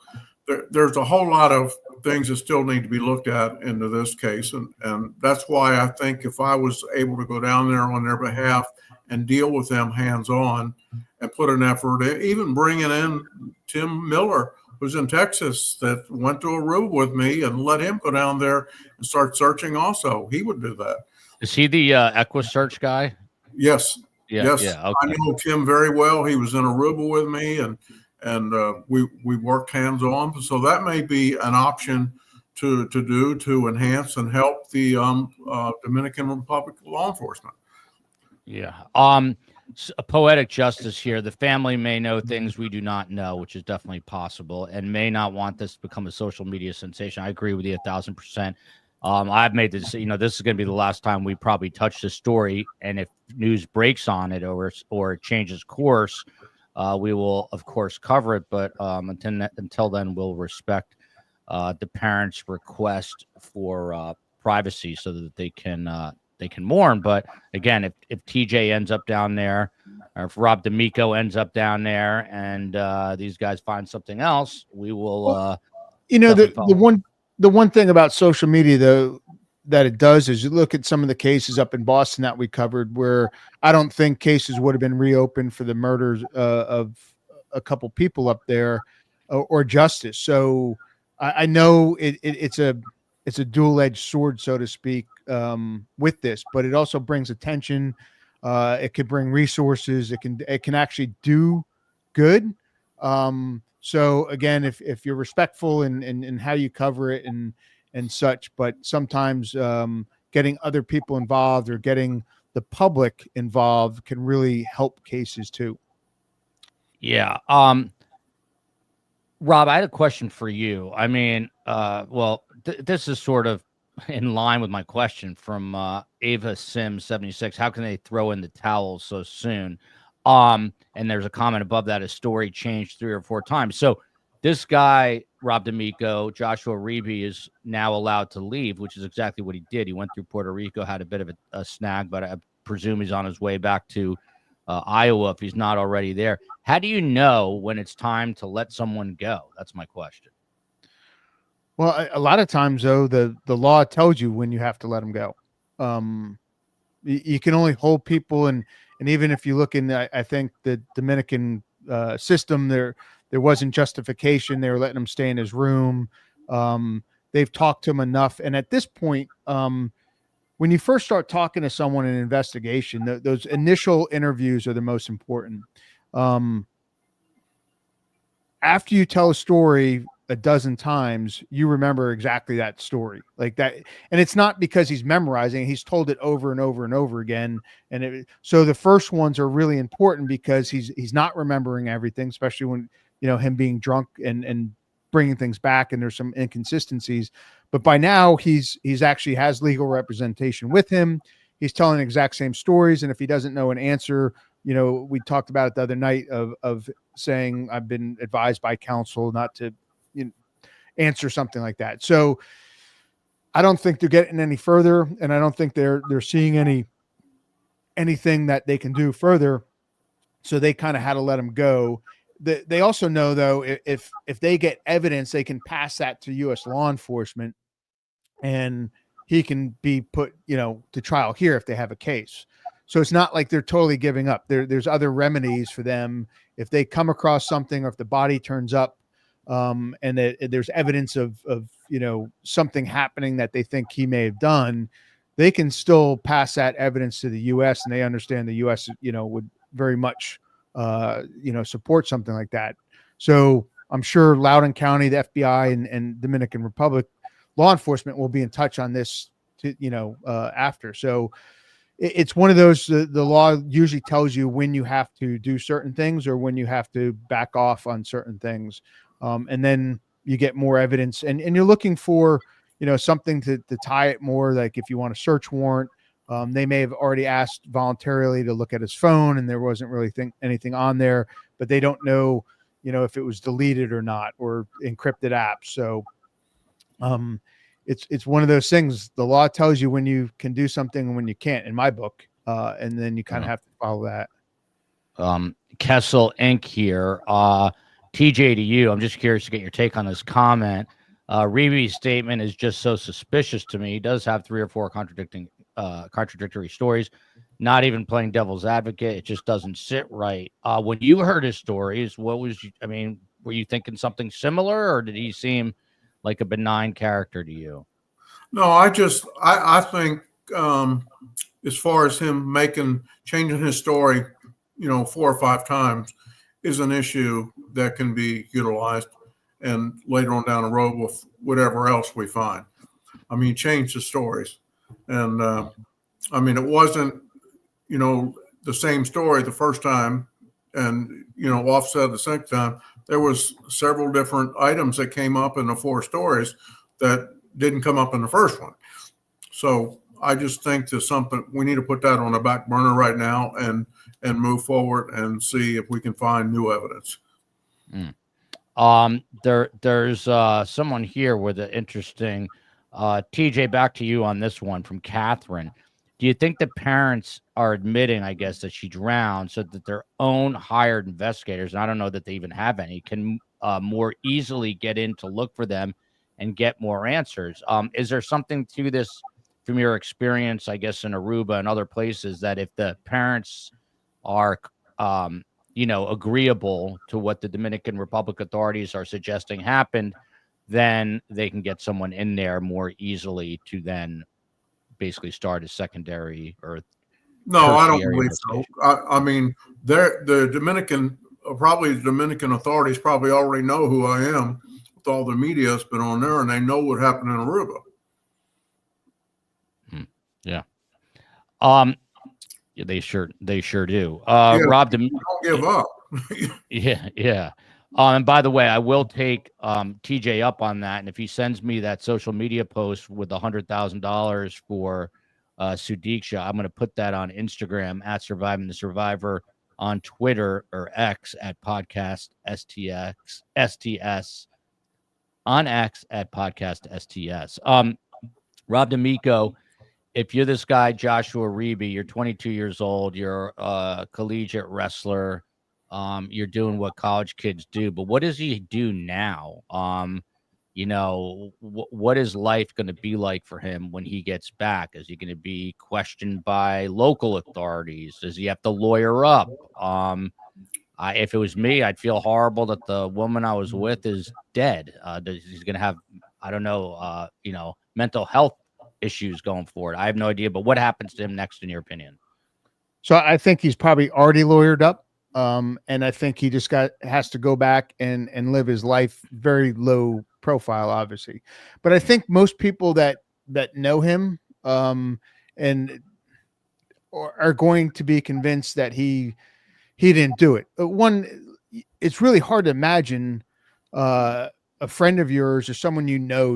there's a whole lot of things that still need to be looked at into this case. And that's why I think if I was able to go down there on their behalf and deal with them hands-on and put an effort, even bringing in Tim Miller, who's in Texas, that went to Aruba with me, and let him go down there and start searching also. He would do that. Is he the EquiSearch guy? Yes. Yeah, Yes, yeah, I okay. know Tim very well. He was in Aruba with me, and we worked hands on. So that may be an option to do to enhance and help the Dominican Republic law enforcement. Yeah. A poetic justice here. The family may know things we do not know, which is definitely possible, and may not want this to become a social media sensation. I agree with you 1,000%. I've made this, this is going to be the last time we probably touch the story. And if news breaks on it or it changes course, we will, of course, cover it. But until then, we'll respect the parents' request for privacy so that they can mourn. But again, if TJ ends up down there, or if Rob D'Amico ends up down there, and these guys find something else, we will. The one thing about social media though that it does is you look at some of the cases up in Boston that we covered, where I don't think cases would have been reopened for the murders of a couple people up there, or justice. So I know it's a dual-edged sword, so to speak, with this, but it also brings attention. It could bring resources. It can actually do good. So again, if you're respectful in how you cover it and such, but sometimes getting other people involved or getting the public involved can really help cases too. Yeah. Rob, I had a question for you. I mean, this is sort of in line with my question from Ava Sims 76. How can they throw in the towel so soon? And there's a comment above that, a story changed 3 or 4 times. So this guy, Rob D'Amico, Joshua Reeby, is now allowed to leave, which is exactly what he did. He went through Puerto Rico, had a bit of a snag, but I presume he's on his way back to Iowa if he's not already there. How do you know when it's time to let someone go? That's my question. Well, a lot of times though, the law tells you when you have to let them go. You can only hold people, and even if you look in, I think the Dominican system, there wasn't justification. They were letting him stay in his room. They've talked to him enough, and at this point, when you first start talking to someone in an investigation, those initial interviews are the most important. After you tell a story a dozen times, you remember exactly that story like that. And it's not because he's memorizing, he's told it over and over and over again. So the first ones are really important because he's not remembering everything, especially when, him being drunk and bringing things back, and there's some inconsistencies. But by now he's actually has legal representation with him. He's telling the exact same stories. And if he doesn't know an answer, we talked about it the other night of saying, I've been advised by counsel not to answer something like that. So I don't think they're getting any further, and I don't think they're seeing anything that they can do further. So they kind of had to let him go. They also know though, if they get evidence, they can pass that to U.S. law enforcement, and he can be put, to trial here if they have a case. So it's not like they're totally giving up. There's other remedies for them if they come across something, or if the body turns up, and there's evidence of something happening that they think he may have done. They can still pass that evidence to the U.S., and they understand the U.S. Would very much support something like that. So I'm sure Loudoun County, the FBI, and Dominican Republic law enforcement will be in touch on this after. So it's one of those, the law usually tells you when you have to do certain things or when you have to back off on certain things. And then you get more evidence, and you're looking for, something to tie it more. Like if you want a search warrant, they may have already asked voluntarily to look at his phone, and there wasn't really anything on there, but they don't know, if it was deleted or not, or encrypted apps. So, it's one of those things. The law tells you when you can do something and when you can't, in my book. And then you kind of have to follow that. Kessel Inc. here. TJ, to you, I'm just curious to get your take on this comment. Reeby's statement is just so suspicious to me. He does have 3 or 4 contradictory stories. Not even playing devil's advocate. It just doesn't sit right. When you heard his stories, were you thinking something similar, or did he seem like a benign character to you? No, I think as far as him changing his story, 4 or 5 times is an issue that can be utilized and later on down the road with whatever else we find. I mean, change the stories. And it wasn't, the same story the first time and, offset the second time. There was several different items that came up in the 4 stories that didn't come up in the first one. So I just think there's something we need to put that on the back burner right now and move forward and see if we can find new evidence. There's someone here with an interesting TJ, back to you on this one from Catherine. Do you think the parents are admitting, I guess, that she drowned so that their own hired investigators, and I don't know that they even have any, can more easily get in to look for them and get more answers? Is there something to this from your experience, I guess, in Aruba and other places, that if the parents are, agreeable to what the Dominican Republic authorities are suggesting happened, then they can get someone in there more easily to then basically start a secondary or no, I don't believe so. I mean, the Dominican authorities probably already know who I am with all the media that's been on there, and they know what happened in Aruba. Yeah. They sure do. Rob, don't give up. Yeah. And by the way, I will take TJ up on that. And if he sends me that social media post with $100,000 for Sudiksha, I'm going to put that on Instagram at Surviving the Survivor, on Twitter or X at Podcast STS, on X at Podcast STS. Rob D'Amico, if you're this guy, Joshua Reeby, you're 22 years old, you're a collegiate wrestler, you're doing what college kids do, but what does he do now? What is life going to be like for him when he gets back? Is he going to be questioned by local authorities? Does he have to lawyer up? If it was me, I'd feel horrible that the woman I was with is dead. He's going to have, I don't know, mental health issues going forward. I have no idea, but what happens to him next, in your opinion? So I think he's probably already lawyered up. And I think he just has to go back and live his life very low profile, obviously. But I think most people that know him and are going to be convinced that he didn't do it. It's really hard to imagine a friend of yours or someone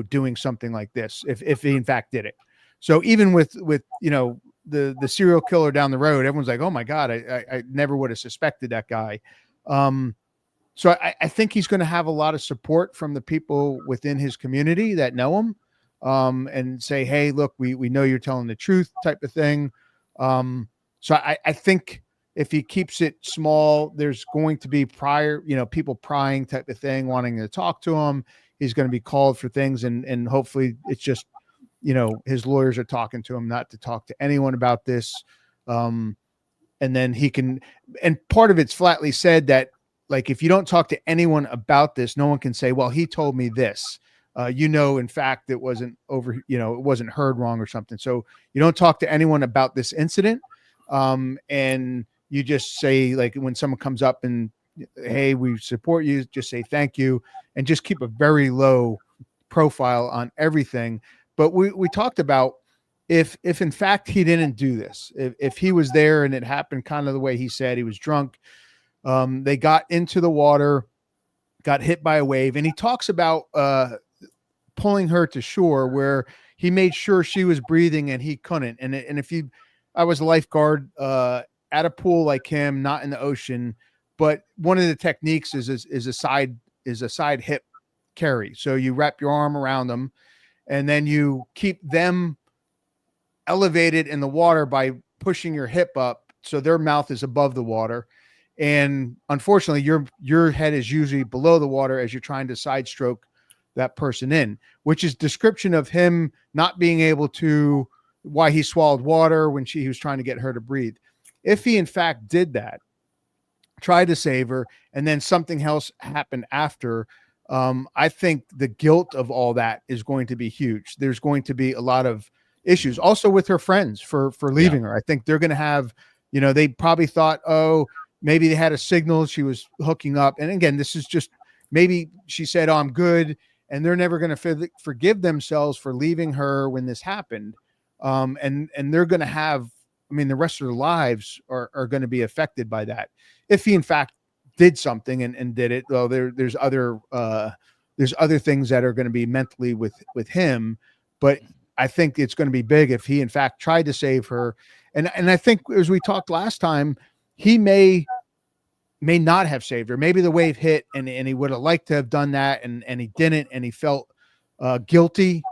doing something like this if he in fact did it. So even with the serial killer down the road, everyone's like, oh my God, I never would have suspected that guy. So I think he's going to have a lot of support from the people within his community that know him, and say, hey, look, we know you're telling the truth, type of thing. So I think if he keeps it small, there's going to be people prying type of thing, wanting to talk to him. He's going to be called for things, and hopefully it's just, his lawyers are talking to him not to talk to anyone about this. And then he can, and part of it's flatly said that, like, if you don't talk to anyone about this, no one can say, well, he told me this, in fact, it wasn't it wasn't heard wrong or something. So you don't talk to anyone about this incident. And you just say, like, when someone comes up and, hey, we support you, just say thank you, and just keep a very low profile on everything. But we talked about if in fact he didn't do this, if he was there and it happened kind of the way he said, he was drunk, they got into the water, got hit by a wave, and he talks about pulling her to shore where he made sure she was breathing and he couldn't. And I was a lifeguard at a pool like him, not in the ocean, but one of the techniques is a side hip carry. So you wrap your arm around them, and then you keep them elevated in the water by pushing your hip up so their mouth is above the water. And unfortunately, your head is usually below the water as you're trying to side stroke that person in, which is description of him not being able to, why he swallowed water when he was trying to get her to breathe. If he in fact did that, tried to save her, and then something else happened after, I think the guilt of all that is going to be huge. There's going to be a lot of, issues. Also with her friends for leaving her. I think they're going to have, they probably thought, oh, maybe they had a signal she was hooking up. And again, this is just maybe she said, oh, I'm good. And they're never going to forgive themselves for leaving her when this happened. And they're going to have, the rest of their lives are going to be affected by that. If he in fact did something and did it, well, there's other things that are going to be mentally with him, but I think it's going to be big if he in fact tried to save her. And I think, as we talked last time, he may not have saved her. Maybe the wave hit and he would have liked to have done that, and he didn't, and he felt guilty.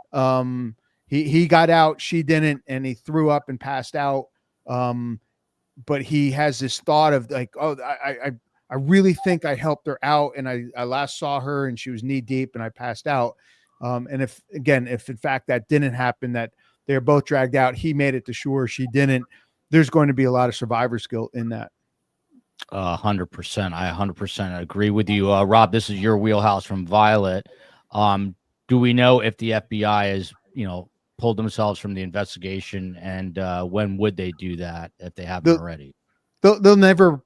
He got out, she didn't, and he threw up and passed out. But he has this thought of like, oh, I really think I helped her out, and I last saw her and she was knee deep and I passed out. And if in fact that didn't happen, that they're both dragged out, he made it to shore, she didn't, there's going to be a lot of survivor's guilt in that. 100%. I 100% agree with you. Rob, this is your wheelhouse from Violet. Do we know if the FBI has, pulled themselves from the investigation, and when would they do that if they haven't already? They'll never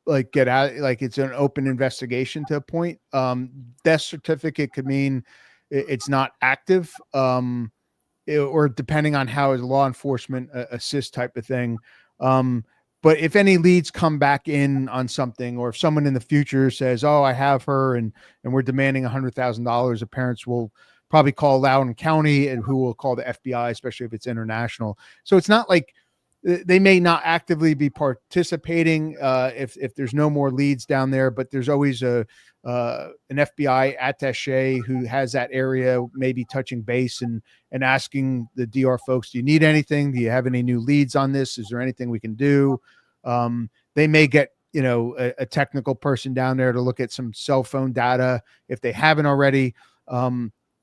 like get out. Like, it's an open investigation to a point. Death certificate could mean it's not active, or depending on how is law enforcement assist type of thing. But if any leads come back in on something, or if someone in the future says, oh, I have her and we're demanding $100,000, the parents will probably call Loudoun County, and who will call the FBI, especially if it's international. So it's not like they may not actively be participating if there's no more leads down there, but there's always an FBI attaché who has that area, maybe touching base and asking the DR folks, do you need anything? Do you have any new leads on this? Is there anything we can do? They may get, a technical person down there to look at some cell phone data if they haven't already.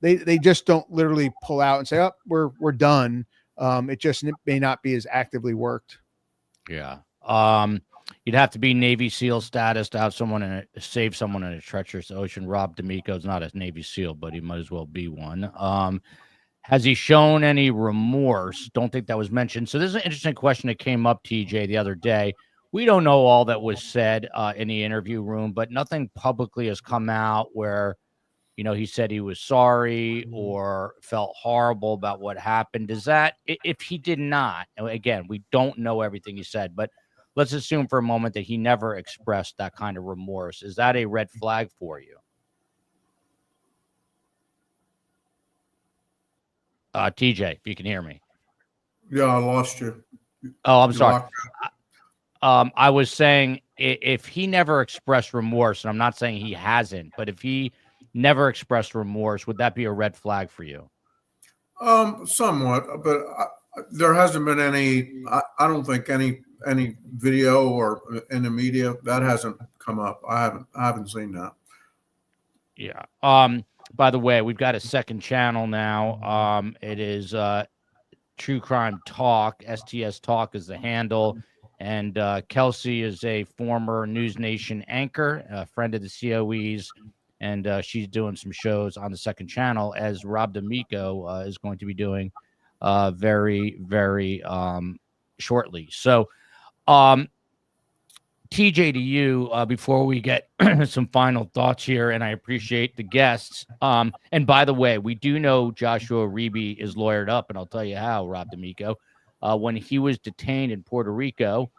They just don't literally pull out and say, oh, we're done. It just may not be as actively worked. Yeah. You'd have to be Navy SEAL status to have save someone in a treacherous ocean. Rob D'Amico's not a Navy SEAL, but he might as well be one. Has he shown any remorse? Don't think that was mentioned. So this is an interesting question that came up, TJ, the other day. We don't know all that was said in the interview room, but nothing publicly has come out where, he said he was sorry or felt horrible about what happened. Does that, if he did not, again, we don't know everything he said, but let's assume for a moment that he never expressed that kind of remorse. Is that a red flag for you? TJ, if you can hear me. Yeah, I lost you. Oh, I'm sorry. I was saying if he never expressed remorse, and I'm not saying he hasn't, but if he never expressed remorse, would that be a red flag for you? Somewhat, but there hasn't been any. I don't think any video or in the media that hasn't come up. I haven't seen that. Yeah. By the way, we've got a second channel now. It is True Crime Talk. STS Talk is the handle. And Kelsey is a former News Nation anchor, a friend of the COE's, and she's doing some shows on the second channel, as Rob D'Amico is going to be doing very, very shortly. So, TJ, to you, before we get some final thoughts here, and I appreciate the guests. And by the way, we do know Joshua Reeby is lawyered up, and I'll tell you how, Rob D'Amico. When he was detained in Puerto Rico,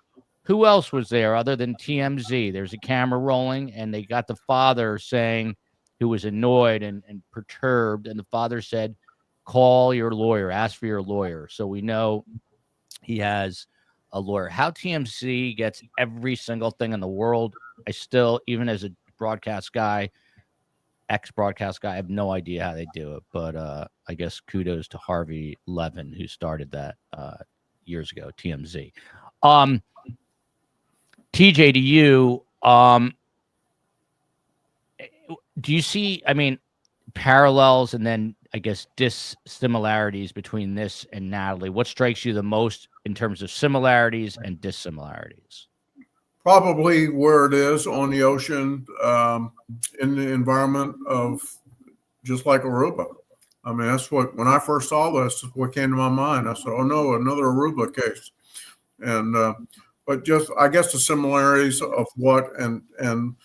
who else was there other than TMZ? There's a camera rolling, and they got the father saying, who was annoyed and perturbed, and the father said, call your lawyer, ask for your lawyer. So we know he has a lawyer. How TMZ gets every single thing in the world, I still, even as a broadcast guy, ex-broadcast guy, I have no idea how they do it. But I guess kudos to Harvey Levin, who started that years ago, TMZ. TJ, to you, do you see, parallels and then, I guess, dissimilarities between this and Natalee? What strikes you the most in terms of similarities and dissimilarities? Probably where it is on the ocean, in the environment of just like Aruba. I mean, that's when I first saw this, what came to my mind. I said, oh no, another Aruba case. And, but just, I guess the similarities of and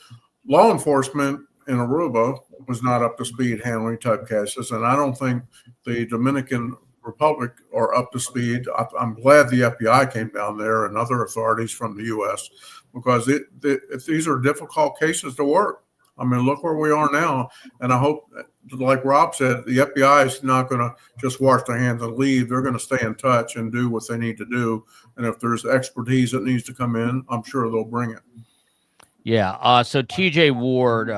law enforcement in Aruba was not up to speed handling type cases. And I don't think the Dominican Republic are up to speed. I'm glad the FBI came down there and other authorities from the U.S. because these are difficult cases to work. I mean, look where we are now. And I hope, like Rob said, the FBI is not going to just wash their hands and leave. They're going to stay in touch and do what they need to do. And if there's expertise that needs to come in, I'm sure they'll bring it. Yeah. So TJ Ward,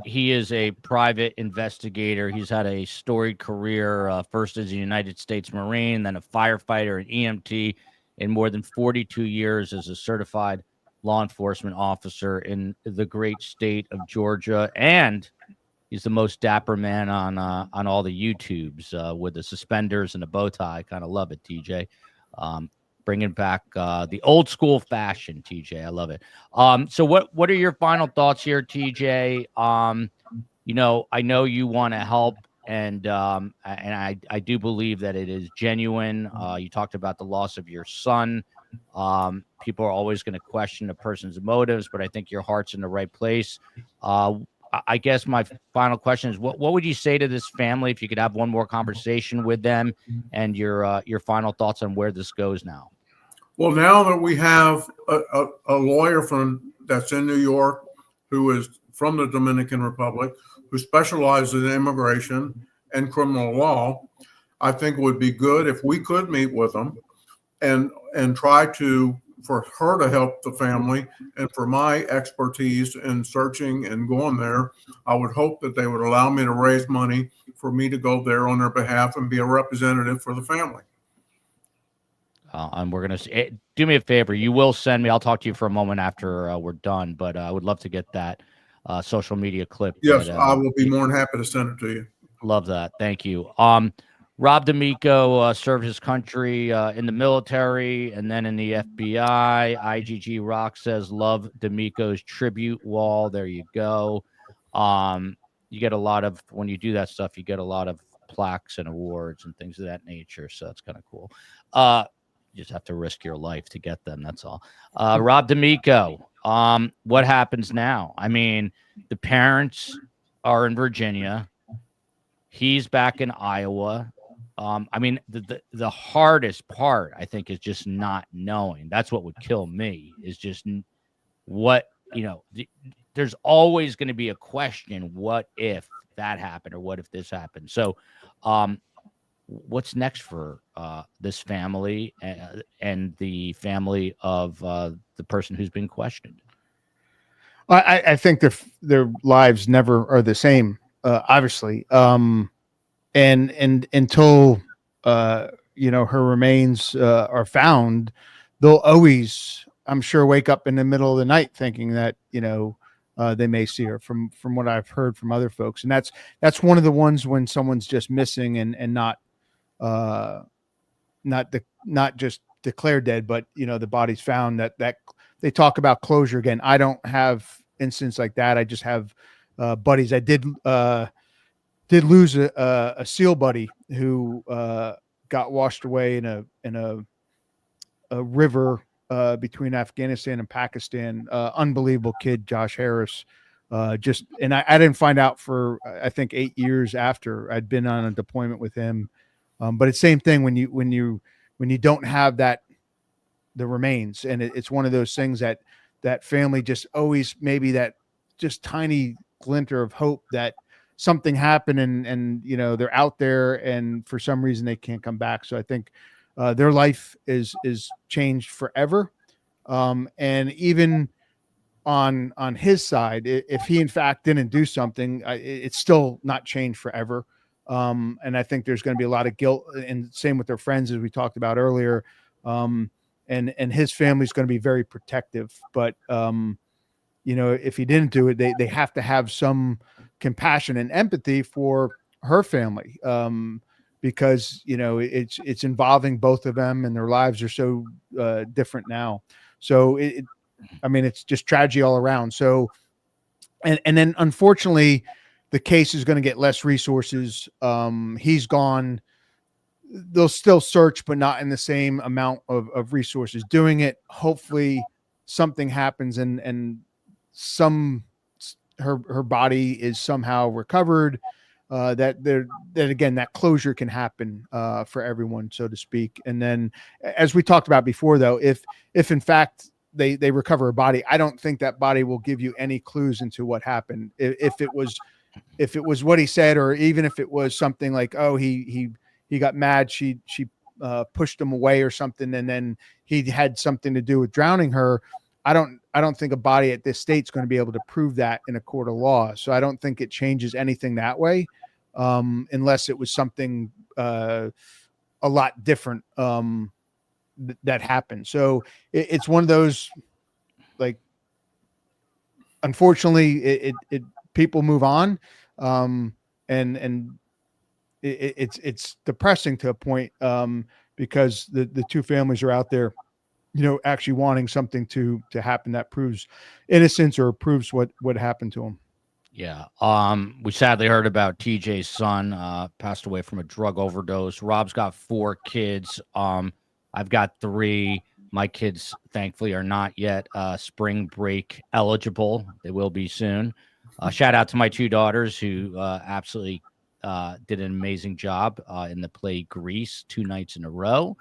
he is a private investigator. He's had a storied career, first as a United States Marine, then a firefighter, an EMT, in more than 42 years as a certified law enforcement officer in the great state of Georgia. And he's the most dapper man on all the YouTubes with the suspenders and the bow tie. Kind of love it, TJ. Bringing back the old school fashion, TJ. I love it. So what are your final thoughts here, TJ? You know, I know you want to help, and I do believe that it is genuine. You talked about the loss of your son. People are always going to question a person's motives, but I think your heart's in the right place. I guess my final question is, what would you say to this family if you could have one more conversation with them, and your final thoughts on where this goes now? Well, now that we have a lawyer that's in New York who is from the Dominican Republic, who specializes in immigration and criminal law, I think it would be good if we could meet with them and try for her to help the family, and for my expertise in searching and going there, I would hope that they would allow me to raise money for me to go there on their behalf and be a representative for the family. And we're going to do me a favor. You will send me. I'll talk to you for a moment after we're done, but I would love to get that social media clip. Yes, I will be more than happy to send it to you. Love that. Thank you. Rob D'Amico served his country in the military and then in the FBI. IGG Rock says, love D'Amico's tribute wall. There you go. You get a lot of, when you do that stuff, you get a lot of plaques and awards and things of that nature. So that's kind of cool. You just have to risk your life to get them. That's all. Rob D'Amico, what happens now? I mean, the parents are in Virginia. He's back in Iowa. I mean, the hardest part, I think, is just not knowing. That's what would kill me, is just what, there's always going to be a question. What if that happened, or what if this happened? So what's next for this family and the family of the person who's been questioned? I think their lives never are the same, obviously. And until her remains are found, they'll always, I'm sure, wake up in the middle of the night thinking that they may see her. From what I've heard from other folks, and that's one of the ones when someone's just missing and not just declared dead, but the body's found. That they talk about closure again. I don't have instances like that. I just have buddies. I did lose a SEAL buddy who got washed away in a river between Afghanistan and Pakistan. Unbelievable kid, Josh Harris. I didn't find out for I think 8 years after I'd been on a deployment with him. But it's same thing when you don't have the remains, and it's one of those things that family just always, maybe that just tiny glinter of hope that something happened and they're out there and for some reason they can't come back. So I think their life is changed forever. And even on his side, if he in fact didn't do something, it's still not changed forever. And I think there's going to be a lot of guilt, and same with their friends, as we talked about earlier. And his family's going to be very protective, but if he didn't do it, they have to have some compassion and empathy for her family, because it's involving both of them, and their lives are so different now. So it's just tragedy all around. So, and then unfortunately, the case is going to get less resources. He's gone. They'll still search, but not in the same amount of resources doing it. Hopefully something happens and her body is somehow recovered, that again, that closure can happen for everyone, so to speak. And then, as we talked about before, though, if in fact they recover a body, I don't think that body will give you any clues into what happened. If it was what he said, or even if it was something like, oh, he got mad, she pushed him away or something, and then he had something to do with drowning her. I don't think a body at this state is going to be able to prove that in a court of law. So I don't think it changes anything that way, unless it was something a lot different that happened. So it's one of those, like, unfortunately, it people move on, and it's depressing to a point, because the two families are out there, actually wanting something to happen that proves innocence or proves what happened to him. Yeah. We sadly heard about TJ's son passed away from a drug overdose. Rob's got 4 kids. I've got 3. My kids, thankfully, are not yet spring break eligible. They will be soon. Shout out to my 2 daughters who absolutely did an amazing job in the play Grease 2 nights in a row.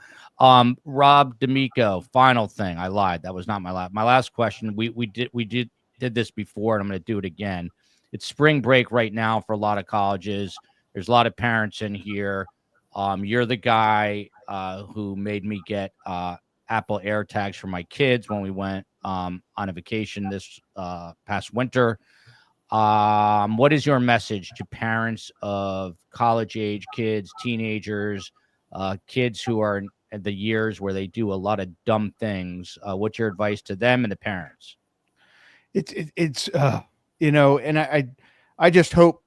Rob D'Amico, final thing. I lied. That was not my last question. We did this before, and I'm going to do it again. It's spring break right now for a lot of colleges. There's a lot of parents in here. You're the guy who made me get Apple AirTags for my kids when we went on a vacation this past winter. What is your message to parents of college age kids, teenagers, kids who are in the years where they do a lot of dumb things? What's your advice to them and the parents? It's and I just hope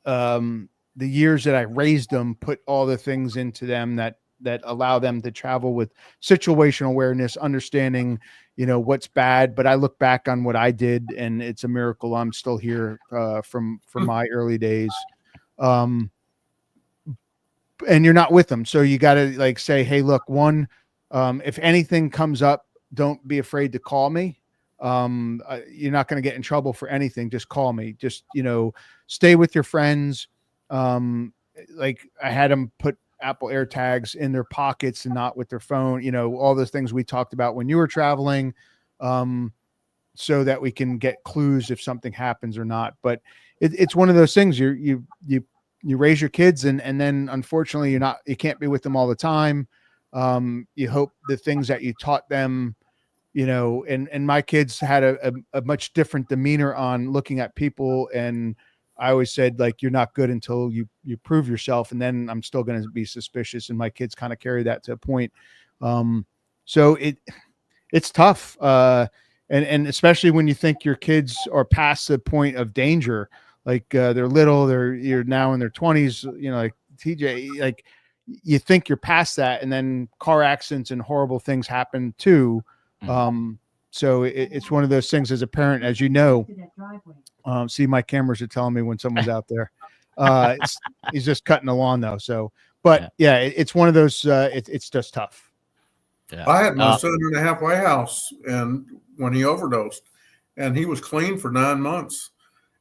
the years that I raised them put all the things into them that allow them to travel with situational awareness, understanding, what's bad. But I look back on what I did, and it's a miracle I'm still here from my early days. And you're not with them. So you got to say, hey, look, if anything comes up, don't be afraid to call me. You're not going to get in trouble for anything. Just call me. Just, stay with your friends. Like I had them put Apple AirTags in their pockets and not with their phone, all those things we talked about when you were traveling, so that we can get clues if something happens or not. But it's one of those things you raise your kids, and then unfortunately you can't be with them all the time. You hope the things that you taught them, and my kids had a much different demeanor on looking at people. And I always said, like, you're not good until you prove yourself. And then I'm still going to be suspicious. And my kids kind of carry that to a point. So it's tough. And especially when you think your kids are past the point of danger, like they're little, you're now in their 20s, like TJ, like you think you're past that, and then car accidents and horrible things happen too. So it's one of those things as a parent, as see, my cameras are telling me when someone's out there. He's just cutting the lawn though. So, but yeah, it's one of those, it's just tough. Yeah. I had my son in the halfway house, and when he overdosed, and he was clean for 9 months,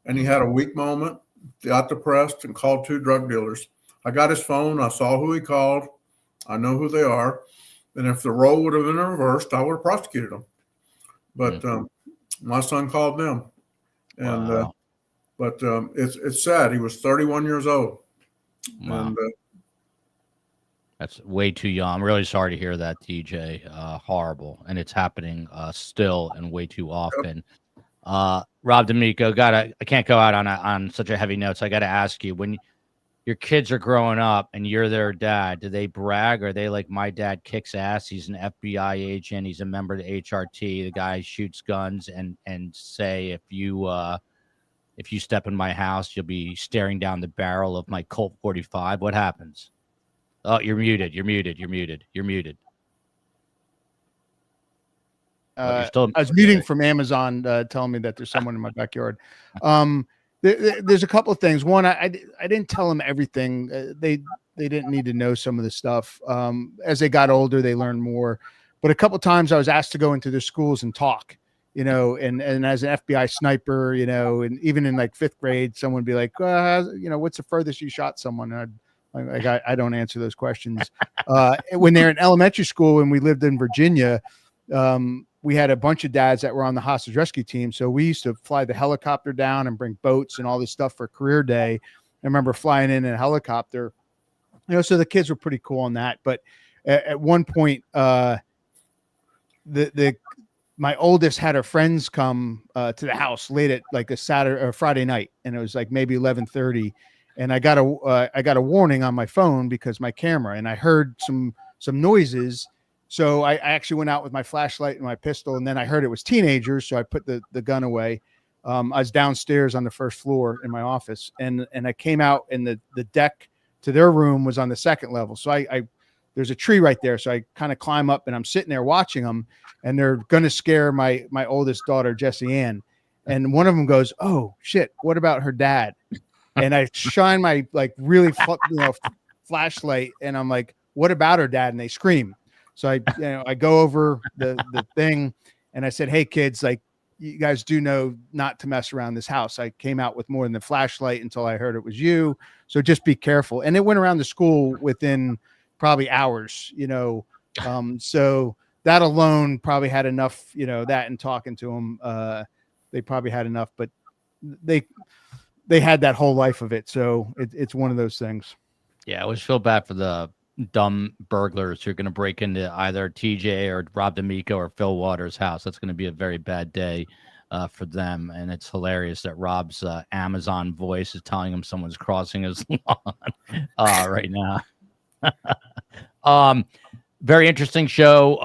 and he had a weak moment, got depressed, and called 2 drug dealers. I got his phone. I saw who he called. I know who they are. And if the role would have been reversed, I would have prosecuted them. But my son called them. And wow. It's sad. He was 31 years old. Wow. And, that's way too young. I'm really sorry to hear that, TJ. Horrible. And it's happening still and way too often. Rob D'Amico, I can't go out on such a heavy note. So I got to ask you, when your kids are growing up and you're their dad, do they brag? Are they like, my dad kicks ass? He's an FBI agent. He's a member of the HRT. The guy shoots guns, and say, if you step in my house, you'll be staring down the barrel of my Colt 45. What happens? Oh, you're muted. I was muting from Amazon telling me that there's someone in my backyard. there's a couple of things. One, I didn't tell them everything. They didn't need to know some of the stuff. As they got older, they learned more. But a couple of times I was asked to go into their schools and talk, and as an FBI sniper, and even in like 5th grade, someone would be like, what's the furthest you shot someone? And I don't answer those questions. When they're in elementary school and we lived in Virginia, we had a bunch of dads that were on the hostage rescue team. So we used to fly the helicopter down and bring boats and all this stuff for career day. I remember flying in a helicopter, so the kids were pretty cool on that. But at one point, my oldest had her friends come to the house late at like a Saturday or Friday night. And it was like maybe 11:30. And I got a warning on my phone because my camera, and I heard some noises. So I actually went out with my flashlight and my pistol, and then I heard it was teenagers. So I put the gun away. I was downstairs on the 1st floor in my office, and I came out, and the deck to their room was on the 2nd level. So I there's a tree right there. So I kind of climb up, and I'm sitting there watching them, and they're going to scare my oldest daughter, Jessie Ann. And one of them goes, "Oh shit, what about her dad?" And I shine my really flashlight, and I'm like, "What about her dad?" And they scream. So I go over the thing, and I said, "Hey kids, you guys do know not to mess around this house. I came out with more than the flashlight until I heard it was you. So just be careful." And it went around the school within probably hours, so that alone probably had enough, that and talking to them, they probably had enough, but they had that whole life of it. So it's one of those things. Yeah, I always feel bad for the dumb burglars who are going to break into either TJ or Rob D'Amico or Phil Waters' house. That's going to be a very bad day for them. And it's hilarious that Rob's Amazon voice is telling him someone's crossing his lawn right now. Very interesting show.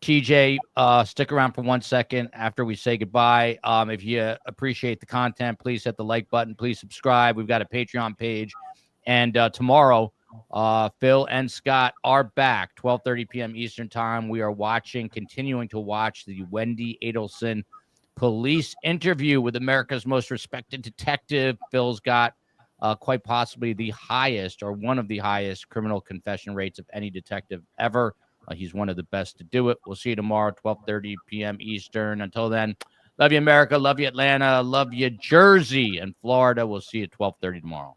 TJ, stick around for 1 second after we say goodbye. If you appreciate the content, please hit the like button. Please subscribe. We've got a Patreon page. And tomorrow, Phil and Scott are back, 12:30 p.m. Eastern time. We are continuing to watch the Wendy Adelson police interview with America's most respected detective. Phil's got quite possibly the highest or one of the highest criminal confession rates of any detective ever. He's one of the best to do it. We'll see you tomorrow, 12:30 p.m. Eastern. Until then, love you, America. Love you, Atlanta. Love you, Jersey and Florida. We'll see you at 12:30 tomorrow.